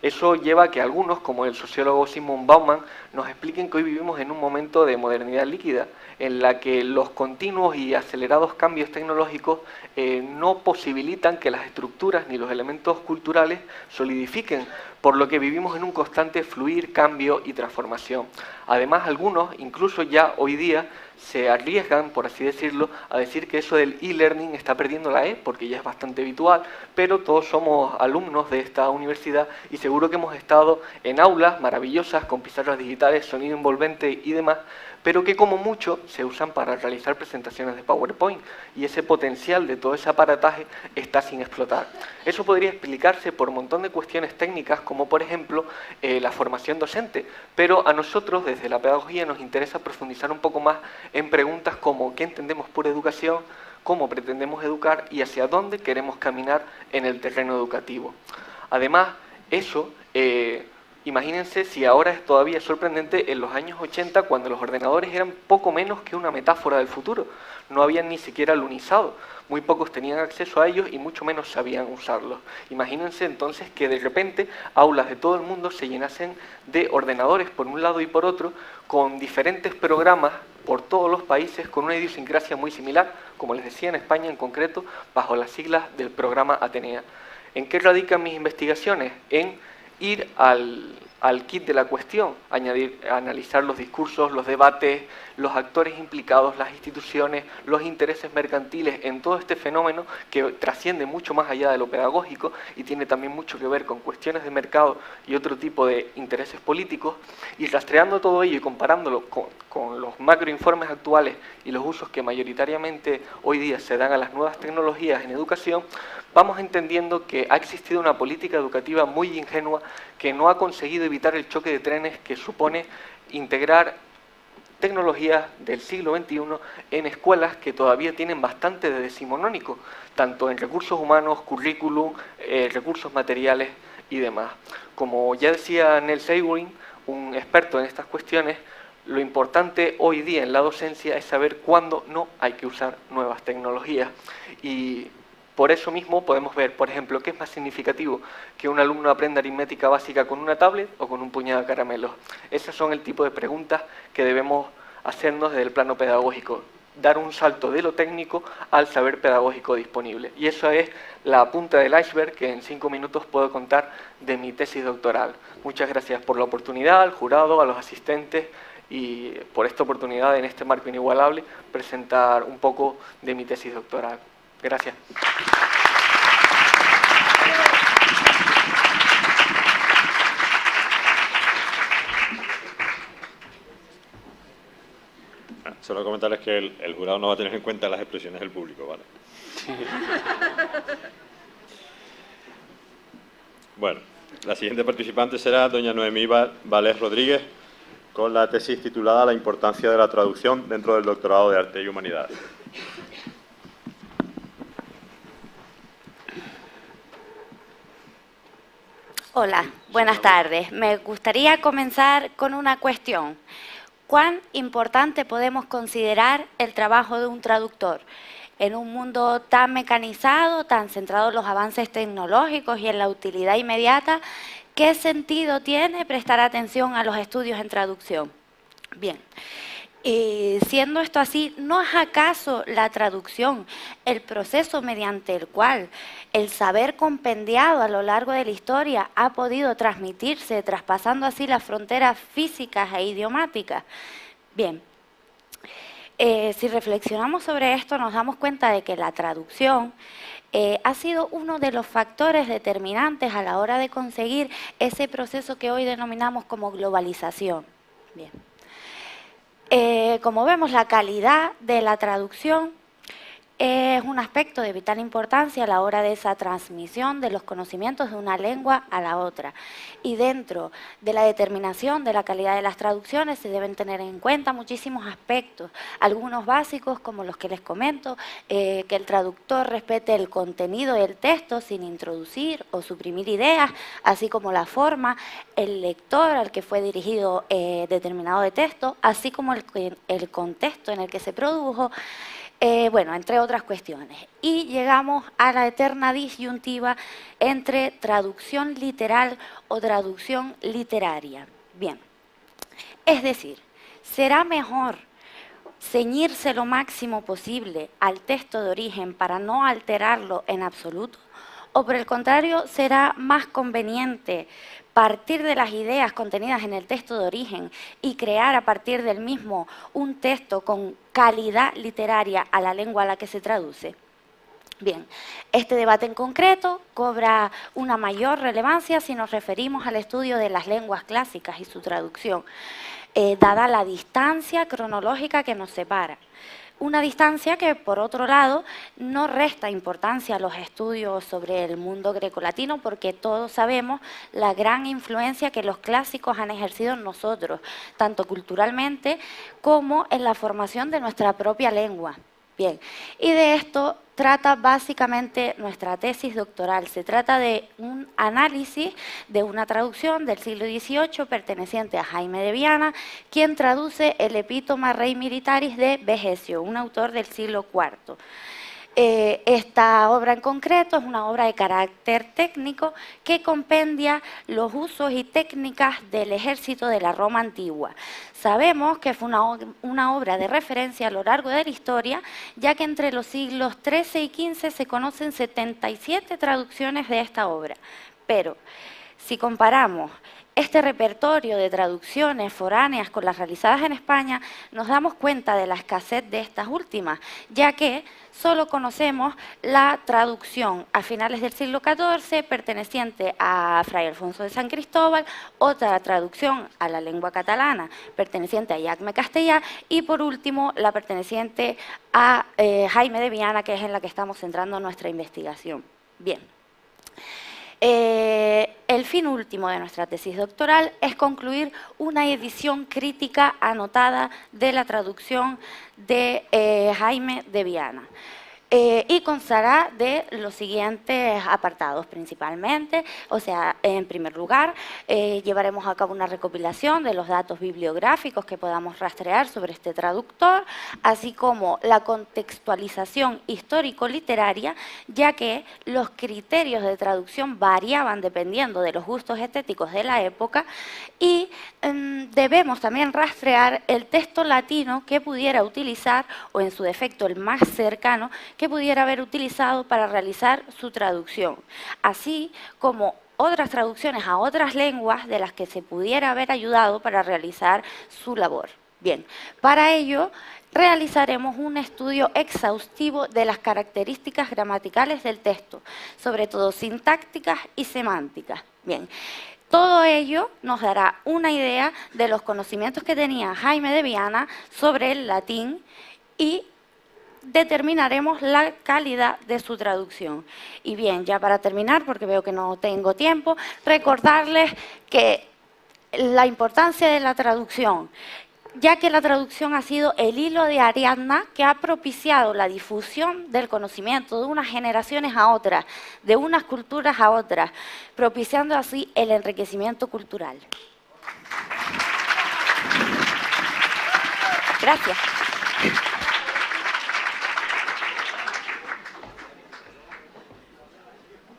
Eso lleva a que algunos, como el sociólogo Simon Bauman, nos expliquen que hoy vivimos en un momento de modernidad líquida, en la que los continuos y acelerados cambios tecnológicos no posibilitan que las estructuras ni los elementos culturales solidifiquen, por lo que vivimos en un constante fluir, cambio y transformación. Además, algunos, incluso ya hoy día, se arriesgan, por así decirlo, a decir que eso del e-learning está perdiendo la E, porque ya es bastante habitual, pero todos somos alumnos de esta universidad y seguro que hemos estado en aulas maravillosas, con pizarras digitales, sonido envolvente y demás, pero que como mucho se usan para realizar presentaciones de PowerPoint, y ese potencial de todo ese aparataje está sin explotar. Eso podría explicarse por un montón de cuestiones técnicas, como por ejemplo la formación docente, pero a nosotros desde la pedagogía nos interesa profundizar un poco más en preguntas como ¿qué entendemos por educación?, cómo pretendemos educar y hacia dónde queremos caminar en el terreno educativo. Además, eso, imagínense si ahora es todavía sorprendente en los años 80, cuando los ordenadores eran poco menos que una metáfora del futuro. No habían ni siquiera lunizado, muy pocos tenían acceso a ellos y mucho menos sabían usarlos. Imagínense entonces que de repente aulas de todo el mundo se llenasen de ordenadores por un lado y por otro, con diferentes programas por todos los países, con una idiosincrasia muy similar, como les decía, en España en concreto, bajo las siglas del programa Atenea. ¿En qué radican mis investigaciones? En ir al kit de la cuestión, analizar los discursos, los debates, los actores implicados, las instituciones, los intereses mercantiles en todo este fenómeno que trasciende mucho más allá de lo pedagógico y tiene también mucho que ver con cuestiones de mercado y otro tipo de intereses políticos, y rastreando todo ello y comparándolo con los macroinformes actuales y los usos que mayoritariamente hoy día se dan a las nuevas tecnologías en educación, vamos entendiendo que ha existido una política educativa muy ingenua que no ha conseguido evitar el choque de trenes que supone integrar tecnologías del siglo XXI en escuelas que todavía tienen bastante de decimonónico, tanto en recursos humanos, currículum, recursos materiales y demás. Como ya decía Neil Seiwin, un experto en estas cuestiones, lo importante hoy día en la docencia es saber cuándo no hay que usar nuevas tecnologías. Y por eso mismo podemos ver, por ejemplo, qué es más significativo, que un alumno aprenda aritmética básica con una tablet o con un puñado de caramelos. Esas son el tipo de preguntas que debemos hacernos desde el plano pedagógico, dar un salto de lo técnico al saber pedagógico disponible. Y eso es la punta del iceberg que en 5 minutos puedo contar de mi tesis doctoral. Muchas gracias por la oportunidad, al jurado, a los asistentes y por esta oportunidad en este marco inigualable presentar un poco de mi tesis doctoral. Gracias. Solo comentarles que el jurado no va a tener en cuenta las expresiones del público, ¿vale? Bueno, la siguiente participante será doña Noemí Valés Rodríguez, con la tesis titulada La importancia de la traducción dentro del doctorado de Arte y Humanidades. Hola, buenas tardes. Me gustaría comenzar con una cuestión. ¿Cuán importante podemos considerar el trabajo de un traductor en un mundo tan mecanizado, tan centrado en los avances tecnológicos y en la utilidad inmediata? ¿Qué sentido tiene prestar atención a los estudios en traducción? Bien. Siendo esto así, ¿no es acaso la traducción el proceso mediante el cual el saber compendiado a lo largo de la historia ha podido transmitirse, traspasando así las fronteras físicas e idiomáticas? Bien, si reflexionamos sobre esto nos damos cuenta de que la traducción ha sido uno de los factores determinantes a la hora de conseguir ese proceso que hoy denominamos como globalización. Bien. Como vemos, la calidad de la traducción es un aspecto de vital importancia a la hora de esa transmisión de los conocimientos de una lengua a la otra. Y dentro de la determinación de la calidad de las traducciones se deben tener en cuenta muchísimos aspectos, algunos básicos como los que les comento, que el traductor respete el contenido del texto sin introducir o suprimir ideas, así como la forma, el lector al que fue dirigido determinado de texto, así como el contexto en el que se produjo, bueno, entre otras cuestiones. Y llegamos a la eterna disyuntiva entre traducción literal o traducción literaria. Bien, es decir, ¿será mejor ceñirse lo máximo posible al texto de origen para no alterarlo en absoluto? ¿O por el contrario, será más conveniente partir de las ideas contenidas en el texto de origen y crear a partir del mismo un texto con calidad literaria a la lengua a la que se traduce? Bien, este debate en concreto cobra una mayor relevancia si nos referimos al estudio de las lenguas clásicas y su traducción, dada la distancia cronológica que nos separa. Una distancia que, por otro lado, no resta importancia a los estudios sobre el mundo grecolatino porque todos sabemos la gran influencia que los clásicos han ejercido en nosotros, tanto culturalmente como en la formación de nuestra propia lengua. Bien, y de esto trata básicamente nuestra tesis doctoral. Se trata de un análisis de una traducción del siglo XVIII perteneciente a Jaime de Viana, quien traduce el Epítoma Rei Militaris de Vegecio, un autor del siglo IV. Esta obra en concreto es una obra de carácter técnico que compendia los usos y técnicas del ejército de la Roma antigua. Sabemos que fue una obra de referencia a lo largo de la historia, ya que entre los siglos XIII y XV se conocen 77 traducciones de esta obra. Pero si comparamos este repertorio de traducciones foráneas con las realizadas en España, nos damos cuenta de la escasez de estas últimas, ya que solo conocemos la traducción a finales del siglo XIV perteneciente a Fray Alfonso de San Cristóbal, otra traducción a la lengua catalana perteneciente a Jaume Castellà y por último la perteneciente a Jaime de Viana, que es en la que estamos centrando nuestra investigación. Bien. El fin último de nuestra tesis doctoral es concluir una edición crítica anotada de la traducción de Jaime de Viana. Y constará de los siguientes apartados principalmente, o sea, en primer lugar, llevaremos a cabo una recopilación de los datos bibliográficos que podamos rastrear sobre este traductor, así como la contextualización histórico-literaria, ya que los criterios de traducción variaban dependiendo de los gustos estéticos de la época, y debemos también rastrear el texto latino que pudiera utilizar, o en su defecto el más cercano, que pudiera haber utilizado para realizar su traducción, así como otras traducciones a otras lenguas de las que se pudiera haber ayudado para realizar su labor. Bien, para ello realizaremos un estudio exhaustivo de las características gramaticales del texto, sobre todo sintácticas y semánticas. Bien, todo ello nos dará una idea de los conocimientos que tenía Jaime de Viana sobre el latín y determinaremos la calidad de su traducción. Y bien, ya para terminar, porque veo que no tengo tiempo, recordarles que la importancia de la traducción, ya que la traducción ha sido el hilo de Ariadna que ha propiciado la difusión del conocimiento de unas generaciones a otras, de unas culturas a otras, propiciando así el enriquecimiento cultural. Gracias.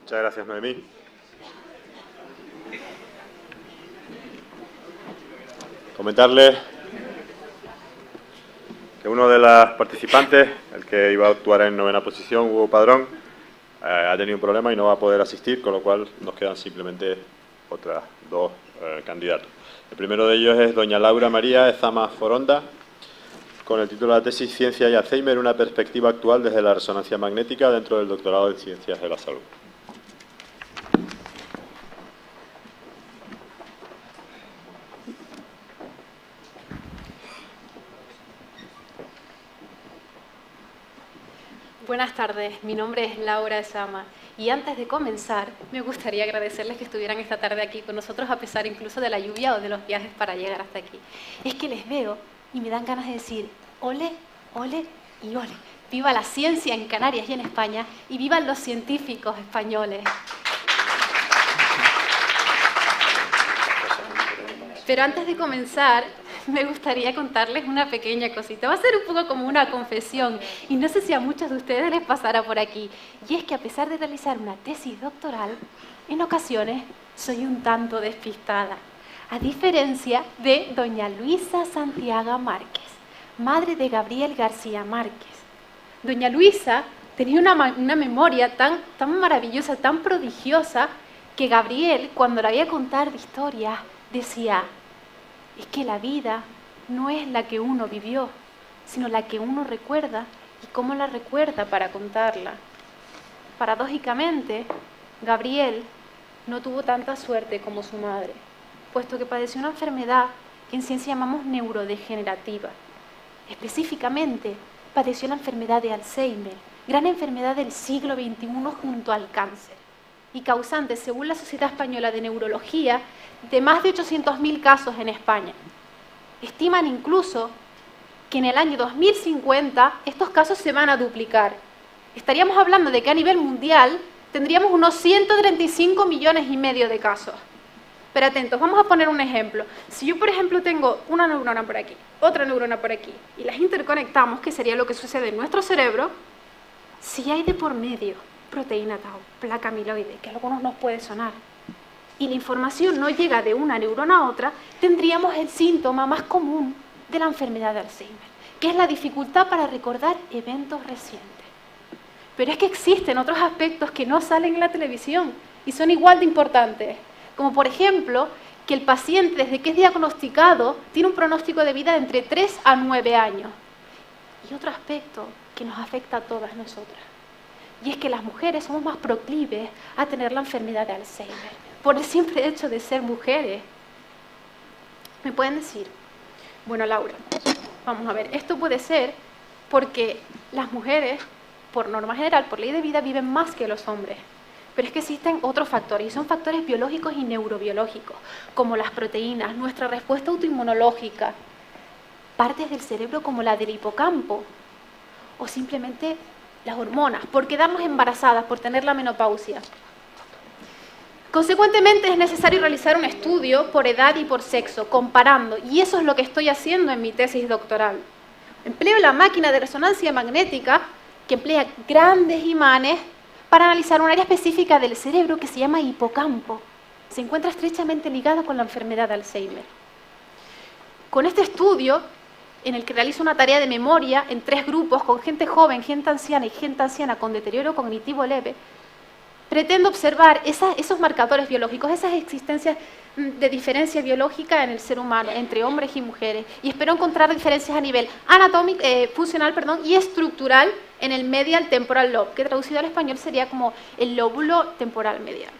Muchas gracias, Noemí. Comentarles que uno de los participantes, el que iba a actuar en novena posición, Hugo Padrón, ha tenido un problema y no va a poder asistir, con lo cual nos quedan simplemente otras dos candidatos. El primero de ellos es doña Laura María Ezama Foronda, con el título de la tesis Ciencia y Alzheimer, una perspectiva actual desde la resonancia magnética dentro del doctorado en Ciencias de la Salud. Buenas tardes, mi nombre es Laura Esama y antes de comenzar me gustaría agradecerles que estuvieran esta tarde aquí con nosotros a pesar incluso de la lluvia o de los viajes para llegar hasta aquí. Es que les veo y me dan ganas de decir ole, ole y ole. Viva la ciencia en Canarias y en España y vivan los científicos españoles. Pero antes de comenzar, me gustaría contarles una pequeña cosita. Va a ser un poco como una confesión y no sé si a muchos de ustedes les pasará por aquí. Y es que a pesar de realizar una tesis doctoral, en ocasiones soy un tanto despistada. A diferencia de doña Luisa Santiago Márquez, madre de Gabriel García Márquez. Doña Luisa tenía una memoria tan maravillosa, tan prodigiosa, que Gabriel, cuando la veía contar de historias, decía: es que la vida no es la que uno vivió, sino la que uno recuerda y cómo la recuerda para contarla. Paradójicamente, Gabriel no tuvo tanta suerte como su madre, puesto que padeció una enfermedad que en ciencia llamamos neurodegenerativa. Específicamente, padeció la enfermedad de Alzheimer, gran enfermedad del siglo XXI junto al cáncer, y causante, según la Sociedad Española de Neurología, de más de 800.000 casos en España. Estiman incluso que en el año 2050 estos casos se van a duplicar. Estaríamos hablando de que a nivel mundial tendríamos unos 135 millones y medio de casos. Pero atentos, vamos a poner un ejemplo. Si yo, por ejemplo, tengo una neurona por aquí, otra neurona por aquí, y las interconectamos, que sería lo que sucede en nuestro cerebro, si hay de por medio proteína tau, placa amiloide, que a algunos nos puede sonar, y la información no llega de una neurona a otra, tendríamos el síntoma más común de la enfermedad de Alzheimer, que es la dificultad para recordar eventos recientes. Pero es que existen otros aspectos que no salen en la televisión y son igual de importantes, como por ejemplo que el paciente desde que es diagnosticado tiene un pronóstico de vida de entre 3 a 9 años. Y otro aspecto que nos afecta a todas nosotras, y es que las mujeres somos más proclives a tener la enfermedad de Alzheimer, por el simple hecho de ser mujeres. Me pueden decir, bueno, Laura, vamos a ver, esto puede ser porque las mujeres, por norma general, por ley de vida, viven más que los hombres. Pero es que existen otros factores, y son factores biológicos y neurobiológicos, como las proteínas, nuestra respuesta autoinmunológica, partes del cerebro como la del hipocampo, o simplemente las hormonas, por quedarnos embarazadas, por tener la menopausia. Consecuentemente, es necesario realizar un estudio por edad y por sexo, comparando, y eso es lo que estoy haciendo en mi tesis doctoral. Empleo la máquina de resonancia magnética, que emplea grandes imanes, para analizar un área específica del cerebro que se llama hipocampo. Se encuentra estrechamente ligada con la enfermedad de Alzheimer. Con este estudio, en el que realizo una tarea de memoria en 3 grupos, con gente joven, gente anciana y gente anciana con deterioro cognitivo leve, pretendo observar esos marcadores biológicos, esas existencias de diferencia biológica en el ser humano, entre hombres y mujeres, y espero encontrar diferencias a nivel anatómico, funcional, y estructural en el medial temporal lobe, que traducido al español sería como el lóbulo temporal medial.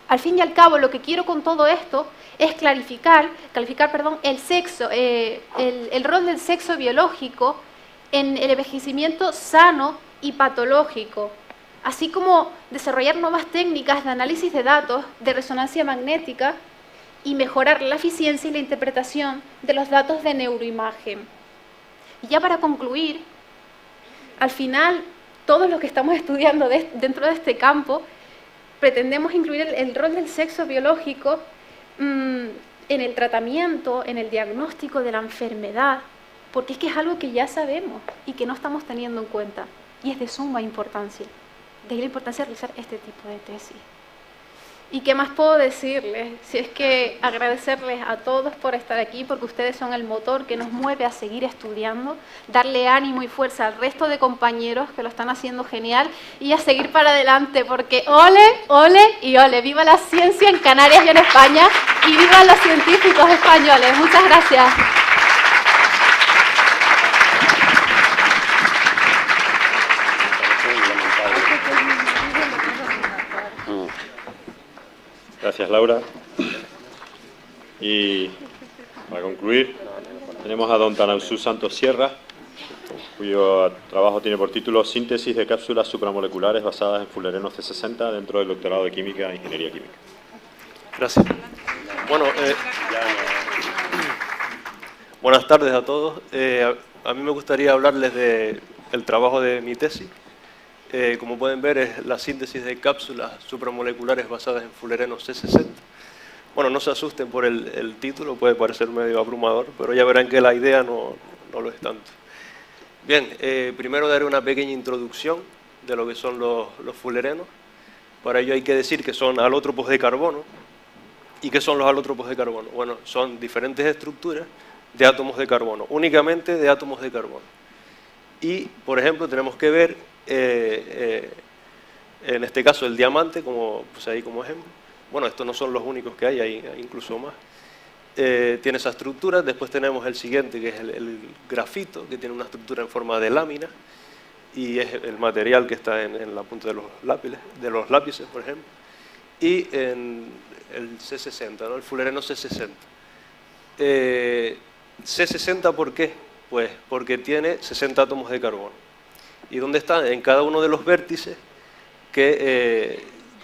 Al fin y al cabo, lo que quiero con todo esto es calificar el sexo, el rol del sexo biológico en el envejecimiento sano y patológico, así como desarrollar nuevas técnicas de análisis de datos de resonancia magnética y mejorar la eficiencia y la interpretación de los datos de neuroimagen. Y ya para concluir, al final, todos los que estamos estudiando dentro de este campo, pretendemos incluir el rol del sexo biológico en el tratamiento, en el diagnóstico de la enfermedad, porque es que es algo que ya sabemos y que no estamos teniendo en cuenta, y es de suma importancia. De ahí la importancia de realizar este tipo de tesis. ¿Y qué más puedo decirles? Si es que agradecerles a todos por estar aquí, porque ustedes son el motor que nos mueve a seguir estudiando, darle ánimo y fuerza al resto de compañeros que lo están haciendo genial y a seguir para adelante, porque ole, ole y ole. ¡Viva la ciencia en Canarias y en España! ¡Y viva los científicos españoles! Muchas gracias. Gracias, Laura. Y para concluir, tenemos a don Tanausú Santos Sierra, cuyo trabajo tiene por título Síntesis de cápsulas supramoleculares basadas en fullereno C60 dentro del doctorado de Química e Ingeniería Química. Gracias. Bueno, buenas tardes a todos. A mí me gustaría hablarles del trabajo de mi tesis. Como pueden ver, es la síntesis de cápsulas supramoleculares basadas en fullereno C60. Bueno, no se asusten por el título, puede parecer medio abrumador, pero ya verán que la idea no lo es tanto. Bien, primero daré una pequeña introducción de lo que son los fullerenos. Para ello hay que decir que son alótropos de carbono. ¿Y qué son los alótropos de carbono? Bueno, son diferentes estructuras de átomos de carbono, únicamente de átomos de carbono. Y, por ejemplo, tenemos que ver, en este caso, el diamante, como puse ahí como ejemplo. Bueno, estos no son los únicos que hay incluso más. Tiene esa estructura. Después tenemos el siguiente, que es el grafito, que tiene una estructura en forma de lámina, y es el material que está en la punta de los lápices, por ejemplo. Y en el C60, ¿no? El fullereno C60. C60, ¿por qué? Pues porque tiene 60 átomos de carbono. ¿Y dónde están? En cada uno de los vértices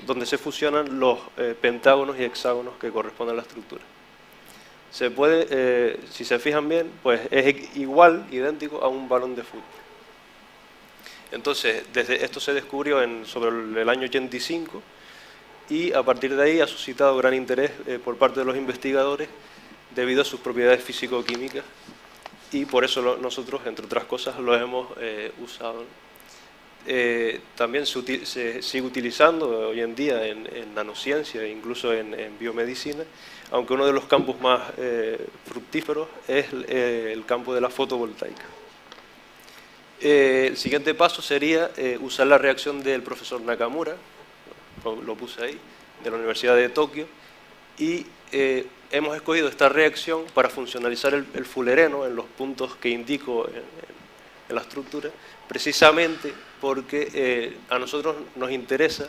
donde se fusionan los pentágonos y hexágonos que corresponden a la estructura. Se puede, si se fijan bien, pues es idéntico a un balón de fútbol. Entonces, esto se descubrió sobre el año 85, y a partir de ahí ha suscitado gran interés por parte de los investigadores debido a sus propiedades físico-químicas, y por eso nosotros, entre otras cosas, lo hemos usado. También se sigue utilizando hoy en día en nanociencia e incluso en biomedicina, aunque uno de los campos más fructíferos es el campo de la fotovoltaica. El siguiente paso sería usar la reacción del profesor Nakamura, lo puse ahí, de la Universidad de Tokio, y hemos escogido esta reacción para funcionalizar el fullereno en los puntos que indico en la estructura, precisamente porque a nosotros nos interesa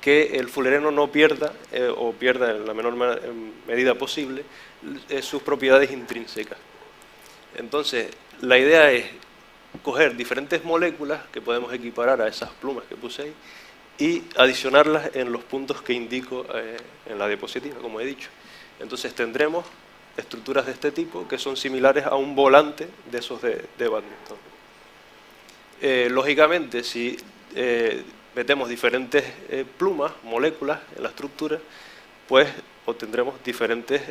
que el fullereno no pierda, o pierda en la menor medida posible, sus propiedades intrínsecas. Entonces, la idea es coger diferentes moléculas que podemos equiparar a esas plumas que puse ahí y adicionarlas en los puntos que indico en la diapositiva, como he dicho. Entonces tendremos estructuras de este tipo que son similares a un volante de esos de bádminton. Lógicamente, si metemos diferentes plumas, moléculas en la estructura, pues obtendremos diferentes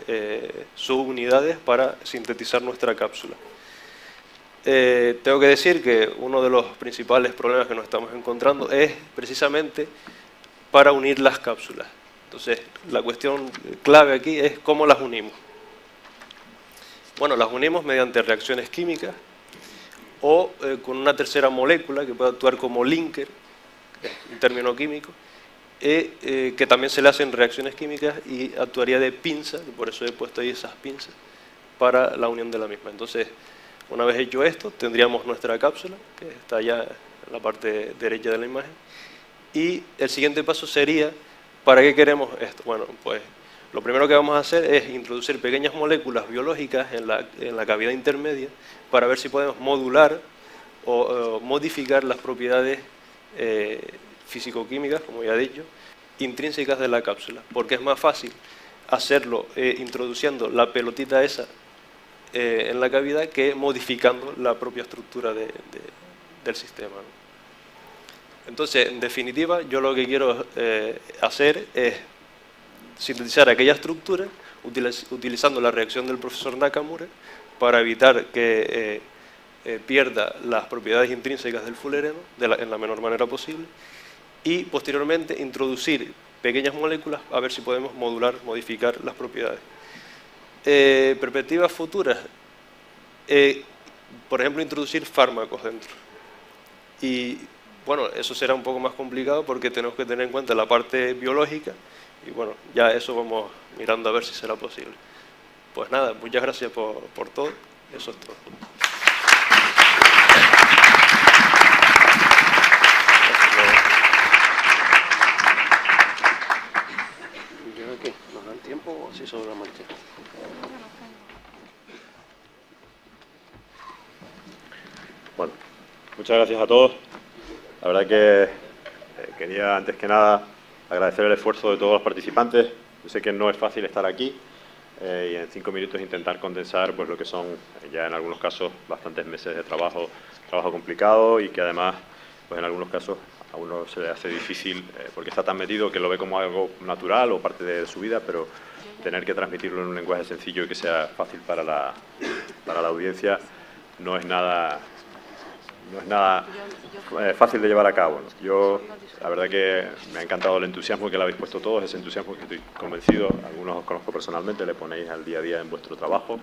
subunidades para sintetizar nuestra cápsula. Tengo que decir que uno de los principales problemas que nos estamos encontrando es precisamente para unir las cápsulas. Entonces, la cuestión clave aquí es cómo las unimos. Bueno, las unimos mediante reacciones químicas o con una tercera molécula que puede actuar como linker, un término químico, que también se le hacen reacciones químicas y actuaría de pinza, y por eso he puesto ahí esas pinzas, para la unión de la misma. Entonces, una vez hecho esto, tendríamos nuestra cápsula, que está allá en la parte derecha de la imagen, y el siguiente paso sería, ¿para qué queremos esto? Bueno, pues lo primero que vamos a hacer es introducir pequeñas moléculas biológicas en la cavidad intermedia para ver si podemos modular o modificar las propiedades físico-químicas, como ya he dicho, intrínsecas de la cápsula, porque es más fácil hacerlo introduciendo la pelotita esa en la cavidad que modificando la propia estructura del sistema, ¿no? Entonces, en definitiva, yo lo que quiero hacer es sintetizar aquella estructura utilizando la reacción del profesor Nakamura para evitar que pierda las propiedades intrínsecas del fullereno en la menor manera posible, y posteriormente introducir pequeñas moléculas a ver si podemos modificar las propiedades. Perspectivas futuras, por ejemplo, introducir fármacos dentro. Y bueno, eso será un poco más complicado porque tenemos que tener en cuenta la parte biológica, y bueno, ya eso vamos mirando a ver si será posible. Pues nada, muchas gracias por todo, eso es todo. ¿Qué? ¿Nos dan tiempo o así sobre la marcha? Bueno. Muchas gracias a todos. La verdad que quería, antes que nada, agradecer el esfuerzo de todos los participantes. Yo sé que no es fácil estar aquí y en 5 minutos intentar condensar pues, lo que son, ya en algunos casos, bastantes meses de trabajo complicado y que además, pues en algunos casos, a uno se le hace difícil porque está tan metido que lo ve como algo natural o parte de su vida, pero tener que transmitirlo en un lenguaje sencillo y que sea fácil para la audiencia no es nada fácil de llevar a cabo, ¿no? Yo, la verdad que me ha encantado el entusiasmo que le habéis puesto todos, ese entusiasmo que estoy convencido, algunos os conozco personalmente, le ponéis al día a día en vuestro trabajo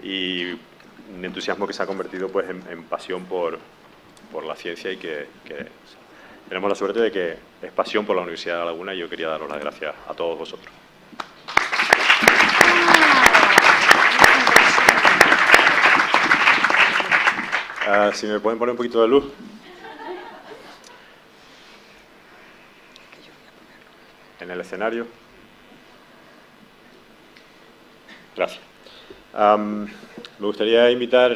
y un entusiasmo que se ha convertido pues en pasión por la ciencia y que tenemos la suerte de que es pasión por la Universidad de La Laguna y yo quería daros las gracias a todos vosotros. Si me pueden poner un poquito de luz. En el escenario. Gracias. Me gustaría invitar,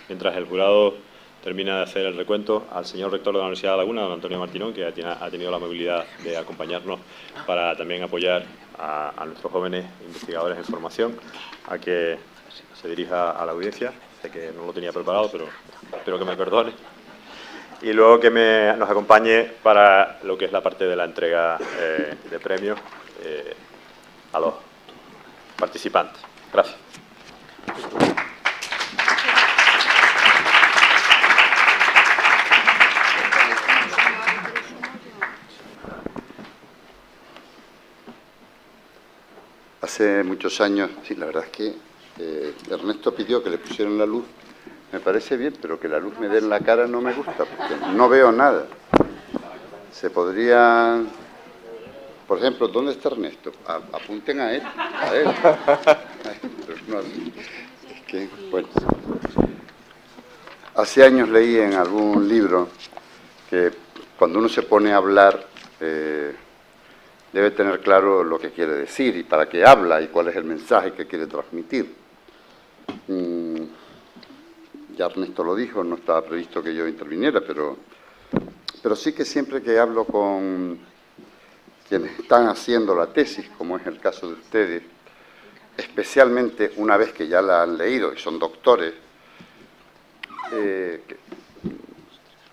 mientras el jurado termina de hacer el recuento, al señor rector de la Universidad de La Laguna, don Antonio Martinón, que ha tenido la amabilidad de acompañarnos para también apoyar a nuestros jóvenes investigadores en formación, a que se dirija a la audiencia. Sé que no lo tenía preparado, pero espero que me perdone. Y luego que nos acompañe para lo que es la parte de la entrega de premios a los participantes. Gracias. Hace muchos años, sí, la verdad es que Ernesto pidió que le pusieran la luz. Me parece bien, pero que la luz me dé en la cara no me gusta, porque no veo nada. Se podría... Por ejemplo, ¿dónde está Ernesto? Apunten a él. Pero no, es que, bueno. Hace años leí en algún libro que cuando uno se pone a hablar debe tener claro lo que quiere decir y para qué habla y cuál es el mensaje que quiere transmitir. Ya Ernesto lo dijo, no estaba previsto que yo interviniera, pero sí que siempre que hablo con quienes están haciendo la tesis, como es el caso de ustedes, especialmente una vez que ya la han leído y son doctores,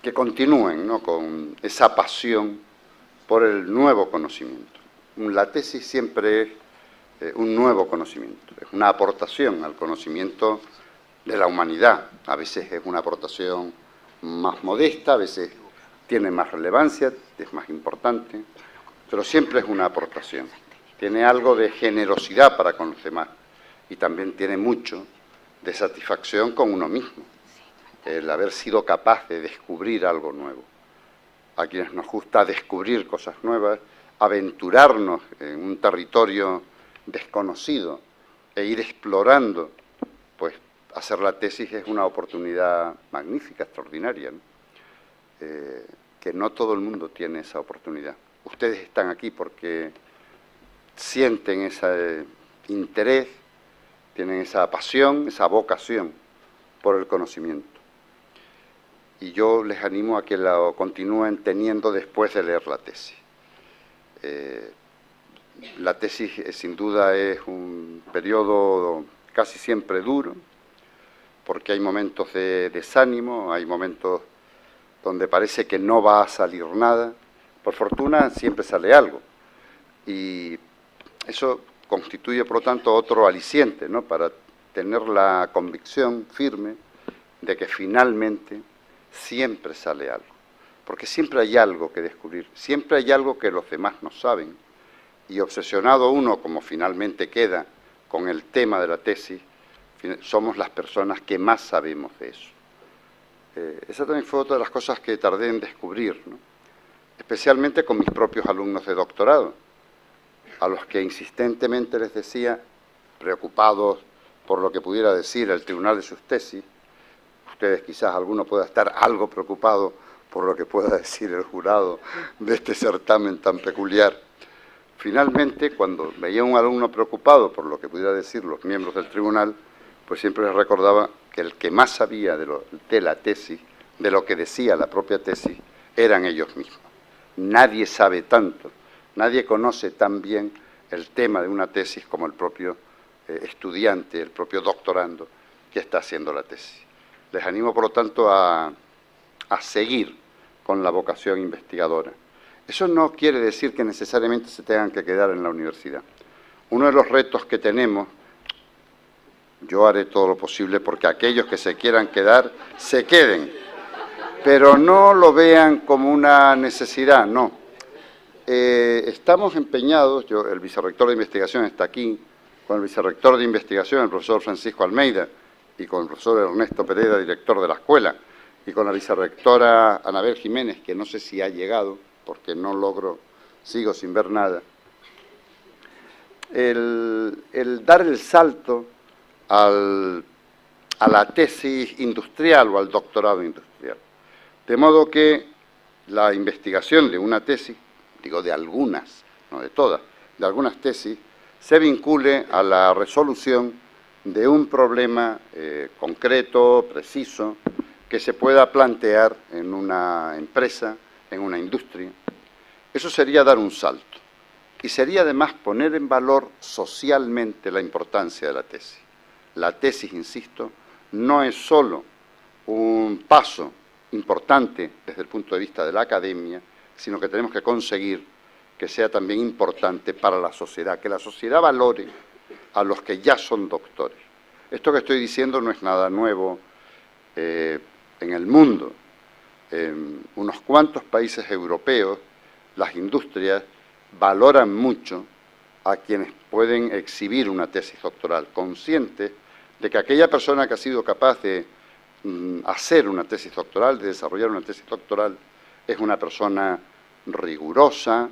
que continúen, ¿no?, con esa pasión por el nuevo conocimiento. La tesis siempre es un nuevo conocimiento, es una aportación al conocimiento de la humanidad. A veces es una aportación más modesta, a veces tiene más relevancia, es más importante, pero siempre es una aportación. Tiene algo de generosidad para con los demás y también tiene mucho de satisfacción con uno mismo, el haber sido capaz de descubrir algo nuevo. A quienes nos gusta descubrir cosas nuevas, aventurarnos en un territorio desconocido e ir explorando, pues hacer la tesis es una oportunidad magnífica, extraordinaria, ¿no? Que no todo el mundo tiene esa oportunidad. Ustedes están aquí porque sienten ese interés, tienen esa pasión, esa vocación por el conocimiento. Y yo les animo a que lo continúen teniendo después de leer la tesis. La tesis sin duda es un periodo casi siempre duro, porque hay momentos de desánimo, hay momentos donde parece que no va a salir nada. Por fortuna siempre sale algo. Y eso constituye, por lo tanto, otro aliciente, ¿no?, para tener la convicción firme de que finalmente siempre sale algo. Porque siempre hay algo que descubrir, siempre hay algo que los demás no saben. Y obsesionado uno, como finalmente queda con el tema de la tesis, somos las personas que más sabemos de eso. Esa también fue otra de las cosas que tardé en descubrir, ¿no?, especialmente con mis propios alumnos de doctorado, a los que insistentemente les decía, preocupados por lo que pudiera decir el tribunal de sus tesis, ustedes quizás alguno pueda estar algo preocupado por lo que pueda decir el jurado de este certamen tan peculiar. Finalmente, cuando veía a un alumno preocupado por lo que pudiera decir los miembros del tribunal, pues siempre les recordaba que el que más sabía de la tesis de lo que decía la propia tesis eran ellos mismos. Nadie sabe tanto, nadie conoce tan bien el tema de una tesis como el propio estudiante, el propio doctorando que está haciendo la tesis. Les animo, por lo tanto, a seguir con la vocación investigadora. Eso no quiere decir que necesariamente se tengan que quedar en la universidad. Uno de los retos que tenemos, yo haré todo lo posible porque aquellos que se quieran quedar, se queden, pero no lo vean como una necesidad, no. Estamos empeñados, el vicerrector de investigación está aquí, con el vicerrector de investigación, el profesor Francisco Almeida, y con el profesor Ernesto Pereda, director de la escuela, y con la vicerrectora Anabel Jiménez, que no sé si ha llegado, porque no logro, sigo sin ver nada, el dar el salto a la tesis industrial o al doctorado industrial. De modo que la investigación de una tesis, digo de algunas, no de todas, de algunas tesis, se vincule a la resolución de un problema concreto, preciso, que se pueda plantear en una empresa, en una industria. Eso sería dar un salto. Y sería además poner en valor socialmente la importancia de la tesis. La tesis, insisto, no es solo un paso importante desde el punto de vista de la academia, sino que tenemos que conseguir que sea también importante para la sociedad, que la sociedad valore a los que ya son doctores. Esto que estoy diciendo no es nada nuevo en el mundo. En unos cuantos países europeos, las industrias valoran mucho a quienes pueden exhibir una tesis doctoral, conscientes de que aquella persona que ha sido capaz de hacer una tesis doctoral, de desarrollar una tesis doctoral, es una persona rigurosa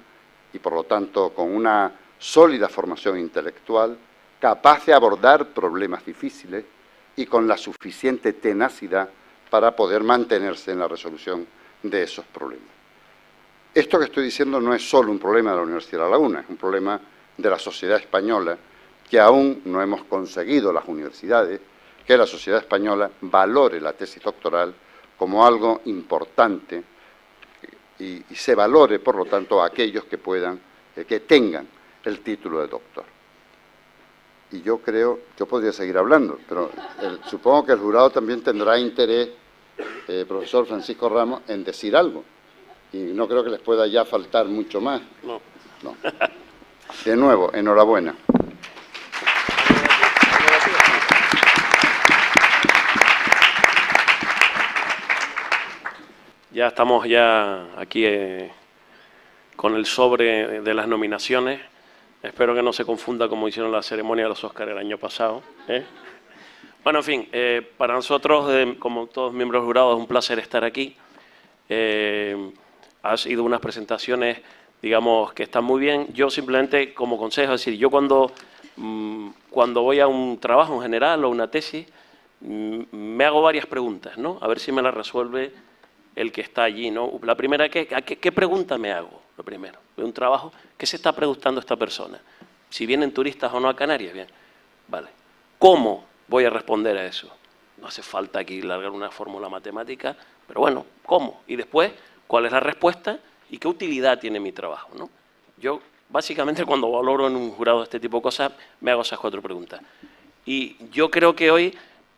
y por lo tanto con una sólida formación intelectual, capaz de abordar problemas difíciles y con la suficiente tenacidad para poder mantenerse en la resolución de esos problemas. Esto que estoy diciendo no es solo un problema de la Universidad de La Laguna, es un problema de la sociedad española, que aún no hemos conseguido las universidades, que la sociedad española valore la tesis doctoral como algo importante y se valore, por lo tanto, a aquellos que puedan, que tengan el título de doctor. Y yo creo, yo podría seguir hablando, pero supongo que el jurado también tendrá interés, profesor Francisco Ramos, en decir algo. Y no creo que les pueda ya faltar mucho más. No. No. De nuevo, enhorabuena. Ya estamos aquí con el sobre de las nominaciones. Espero que no se confunda como hicieron la ceremonia de los Óscar el año pasado. Bueno, en fin, para nosotros, como todos miembros del jurado, es un placer estar aquí. Ha sido unas presentaciones, digamos, que están muy bien. Yo simplemente, como consejo, es decir, yo cuando voy a un trabajo en general o una tesis, me hago varias preguntas, ¿no? A ver si me las resuelve el que está allí, ¿no? La primera, ¿qué pregunta me hago? Lo primero, de un trabajo, ¿qué se está preguntando esta persona? Si vienen turistas o no a Canarias, bien. Vale. ¿Cómo voy a responder a eso? No hace falta aquí largar una fórmula matemática, pero bueno, ¿cómo? Y después, ¿cuál es la respuesta y qué utilidad tiene mi trabajo, ¿no? Yo, básicamente, cuando valoro en un jurado este tipo de cosas, me hago esas 4 preguntas. Y yo creo que hoy,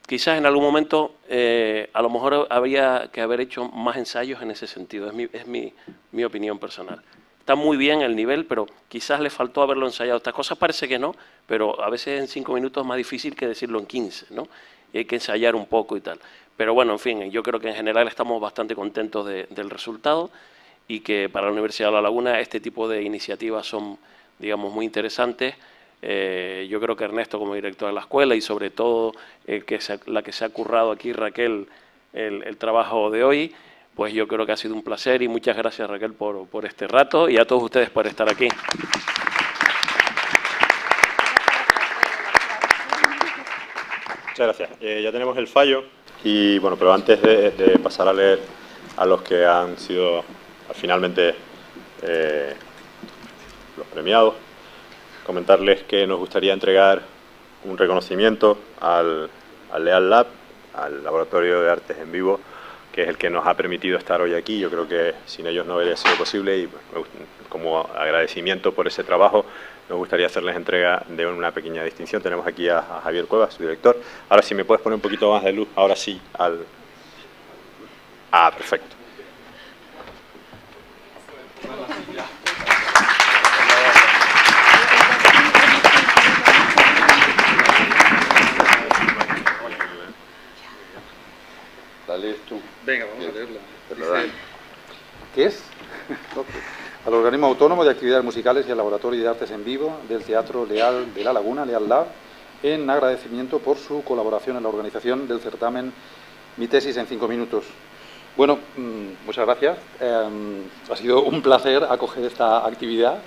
quizás en algún momento, a lo mejor habría que haber hecho más ensayos en ese sentido. Es mi opinión personal. Está muy bien el nivel, pero quizás le faltó haberlo ensayado. Estas cosas parece que no, pero a veces en 5 minutos es más difícil que decirlo en 15, ¿no? Y hay que ensayar un poco y tal. Pero bueno, en fin, yo creo que en general estamos bastante contentos del resultado y que para la Universidad de La Laguna este tipo de iniciativas son, digamos, muy interesantes. Yo creo que Ernesto, como director de la escuela, y sobre todo la que se ha currado aquí, Raquel, el trabajo de hoy, pues yo creo que ha sido un placer y muchas gracias, Raquel, por este rato y a todos ustedes por estar aquí. Muchas gracias. Ya tenemos el fallo y bueno, pero antes de pasar a leer a los que han sido finalmente los premiados, comentarles que nos gustaría entregar un reconocimiento al Leal Lab, al Laboratorio de Artes en Vivo, que es el que nos ha permitido estar hoy aquí. Yo creo que sin ellos no habría sido posible y como agradecimiento por ese trabajo nos gustaría hacerles entrega de una pequeña distinción. Tenemos aquí a Javier Cuevas, su director. Ahora si me puedes poner un poquito más de luz, ahora sí, perfecto. La lees tú. Venga, vamos a leerla. Te lo dan. ¿Qué es? Al Organismo Autónomo de Actividades Musicales y al Laboratorio de Artes en Vivo del Teatro Leal de La Laguna, Leal Lab, en agradecimiento por su colaboración en la organización del certamen Mi tesis en 5 minutos. Bueno, muchas gracias. Ha sido un placer acoger esta actividad.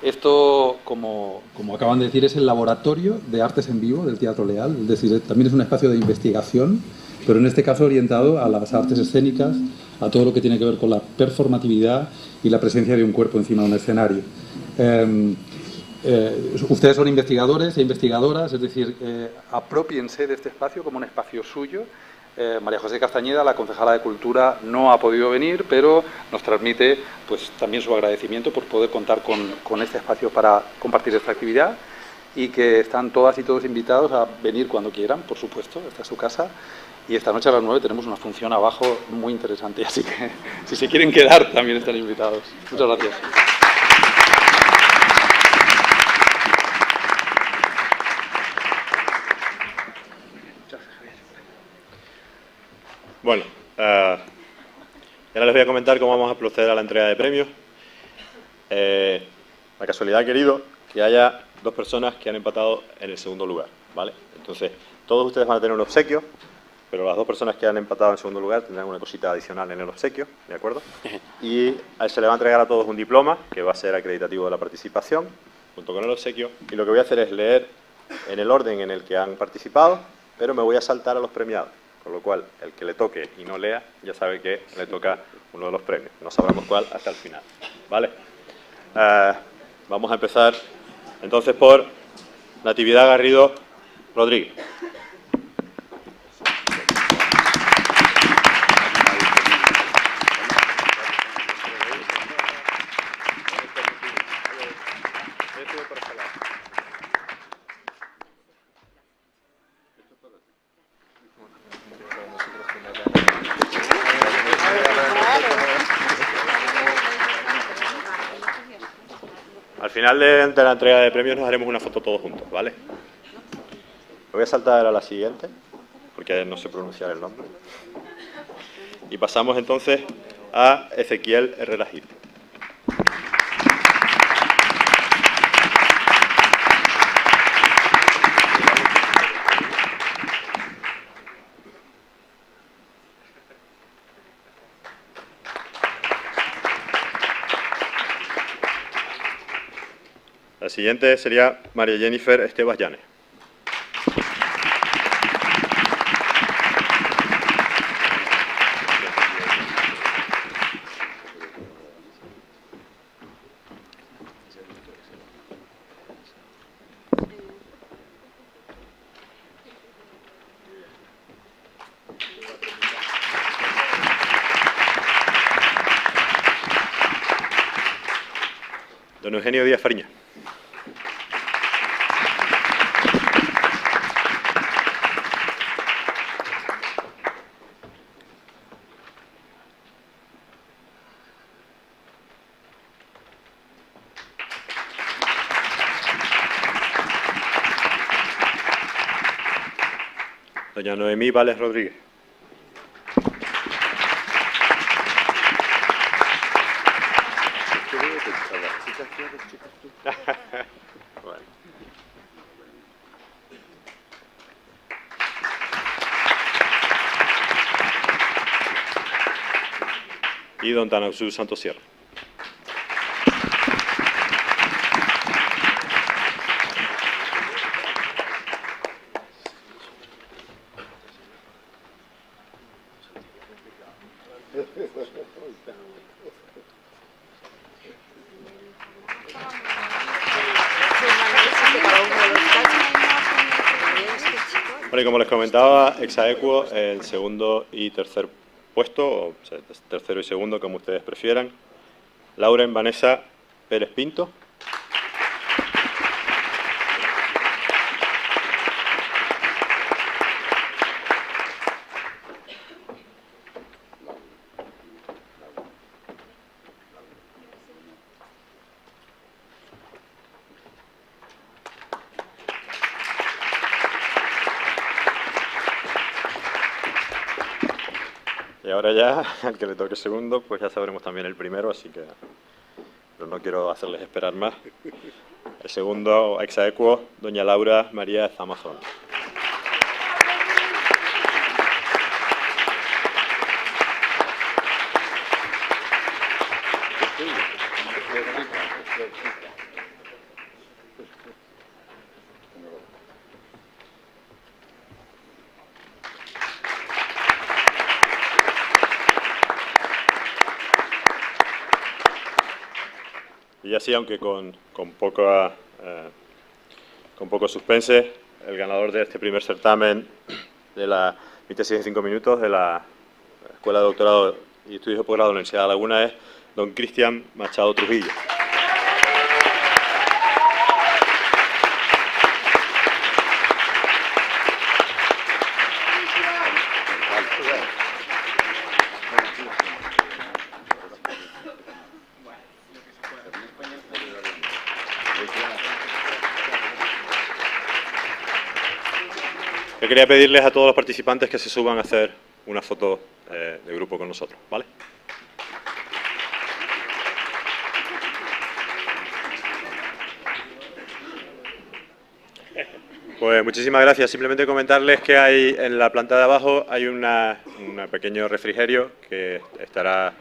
Esto, como acaban de decir, es el Laboratorio de Artes en Vivo del Teatro Leal, es decir, también es un espacio de investigación, pero en este caso orientado a las artes escénicas, a todo lo que tiene que ver con la performatividad y la presencia de un cuerpo encima de un escenario. Ustedes son investigadores e investigadoras, es decir, apropiense de este espacio como un espacio suyo. María José Castañeda, la concejala de Cultura, no ha podido venir, pero nos transmite pues, también su agradecimiento por poder contar con este espacio para compartir esta actividad y que están todas y todos invitados a venir cuando quieran, por supuesto, esta es su casa. Y esta noche a las 9 tenemos una función abajo muy interesante, así que si se quieren quedar también están invitados. Muchas gracias. Bueno, ahora les voy a comentar cómo vamos a proceder a la entrega de premios. La casualidad ha querido que haya 2 personas que han empatado en el segundo lugar, ¿vale? Entonces, todos ustedes van a tener un obsequio, pero las 2 personas que han empatado en segundo lugar tendrán una cosita adicional en el obsequio, ¿de acuerdo? Y se le va a entregar a todos un diploma, que va a ser acreditativo de la participación, junto con el obsequio. Y lo que voy a hacer es leer en el orden en el que han participado, pero me voy a saltar a los premiados. Con lo cual, el que le toque y no lea, ya sabe que le toca uno de los premios. No sabremos cuál hasta el final, ¿vale? Vamos a empezar, entonces, por Natividad Garrido Rodríguez. Al final de la entrega de premios nos haremos una foto todos juntos, ¿vale? Me voy a saltar a la siguiente, porque no sé pronunciar el nombre. Y pasamos entonces a Ezequiel Herrera Gil. La siguiente sería María Jennifer Estebas Llanes. Don Eugenio Díaz Fariña. Doña Noemí Vales Rodríguez. Bueno. Y don Tanausu Santos Sierra. Bueno, y como les comentaba, ex aequo, el segundo y tercer puesto, o sea, tercero y segundo, como ustedes prefieran. Lauren Vanessa Pérez Pinto. Y ahora ya, al que le toque segundo, pues ya sabremos también el primero, así que pero no quiero hacerles esperar más. El segundo, ex aequo, doña Laura María Zamazón. Y así, aunque con poco suspense, el ganador de este primer certamen de mi tesis de 5 minutos de la Escuela de Doctorado y Estudios de Posgrado de la Universidad de La Laguna es don Cristian Machado Trujillo. Yo quería pedirles a todos los participantes que se suban a hacer una foto de grupo con nosotros, ¿vale? Pues muchísimas gracias. Simplemente comentarles que hay en la planta de abajo hay un pequeño refrigerio que estará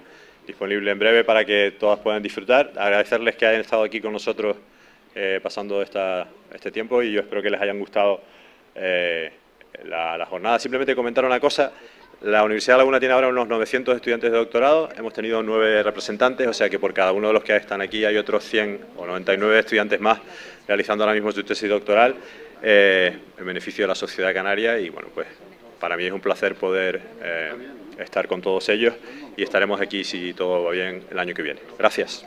disponible en breve para que todas puedan disfrutar. Agradecerles que hayan estado aquí con nosotros pasando este tiempo y yo espero que les hayan gustado la jornada. Simplemente comentar una cosa. La Universidad de La Laguna tiene ahora unos 900 estudiantes de doctorado. Hemos tenido 9 representantes, o sea que por cada uno de los que están aquí hay otros 100 o 99 estudiantes más realizando ahora mismo su tesis doctoral en beneficio de la sociedad canaria y bueno, pues para mí es un placer poder estar con todos ellos y estaremos aquí si todo va bien el año que viene. Gracias.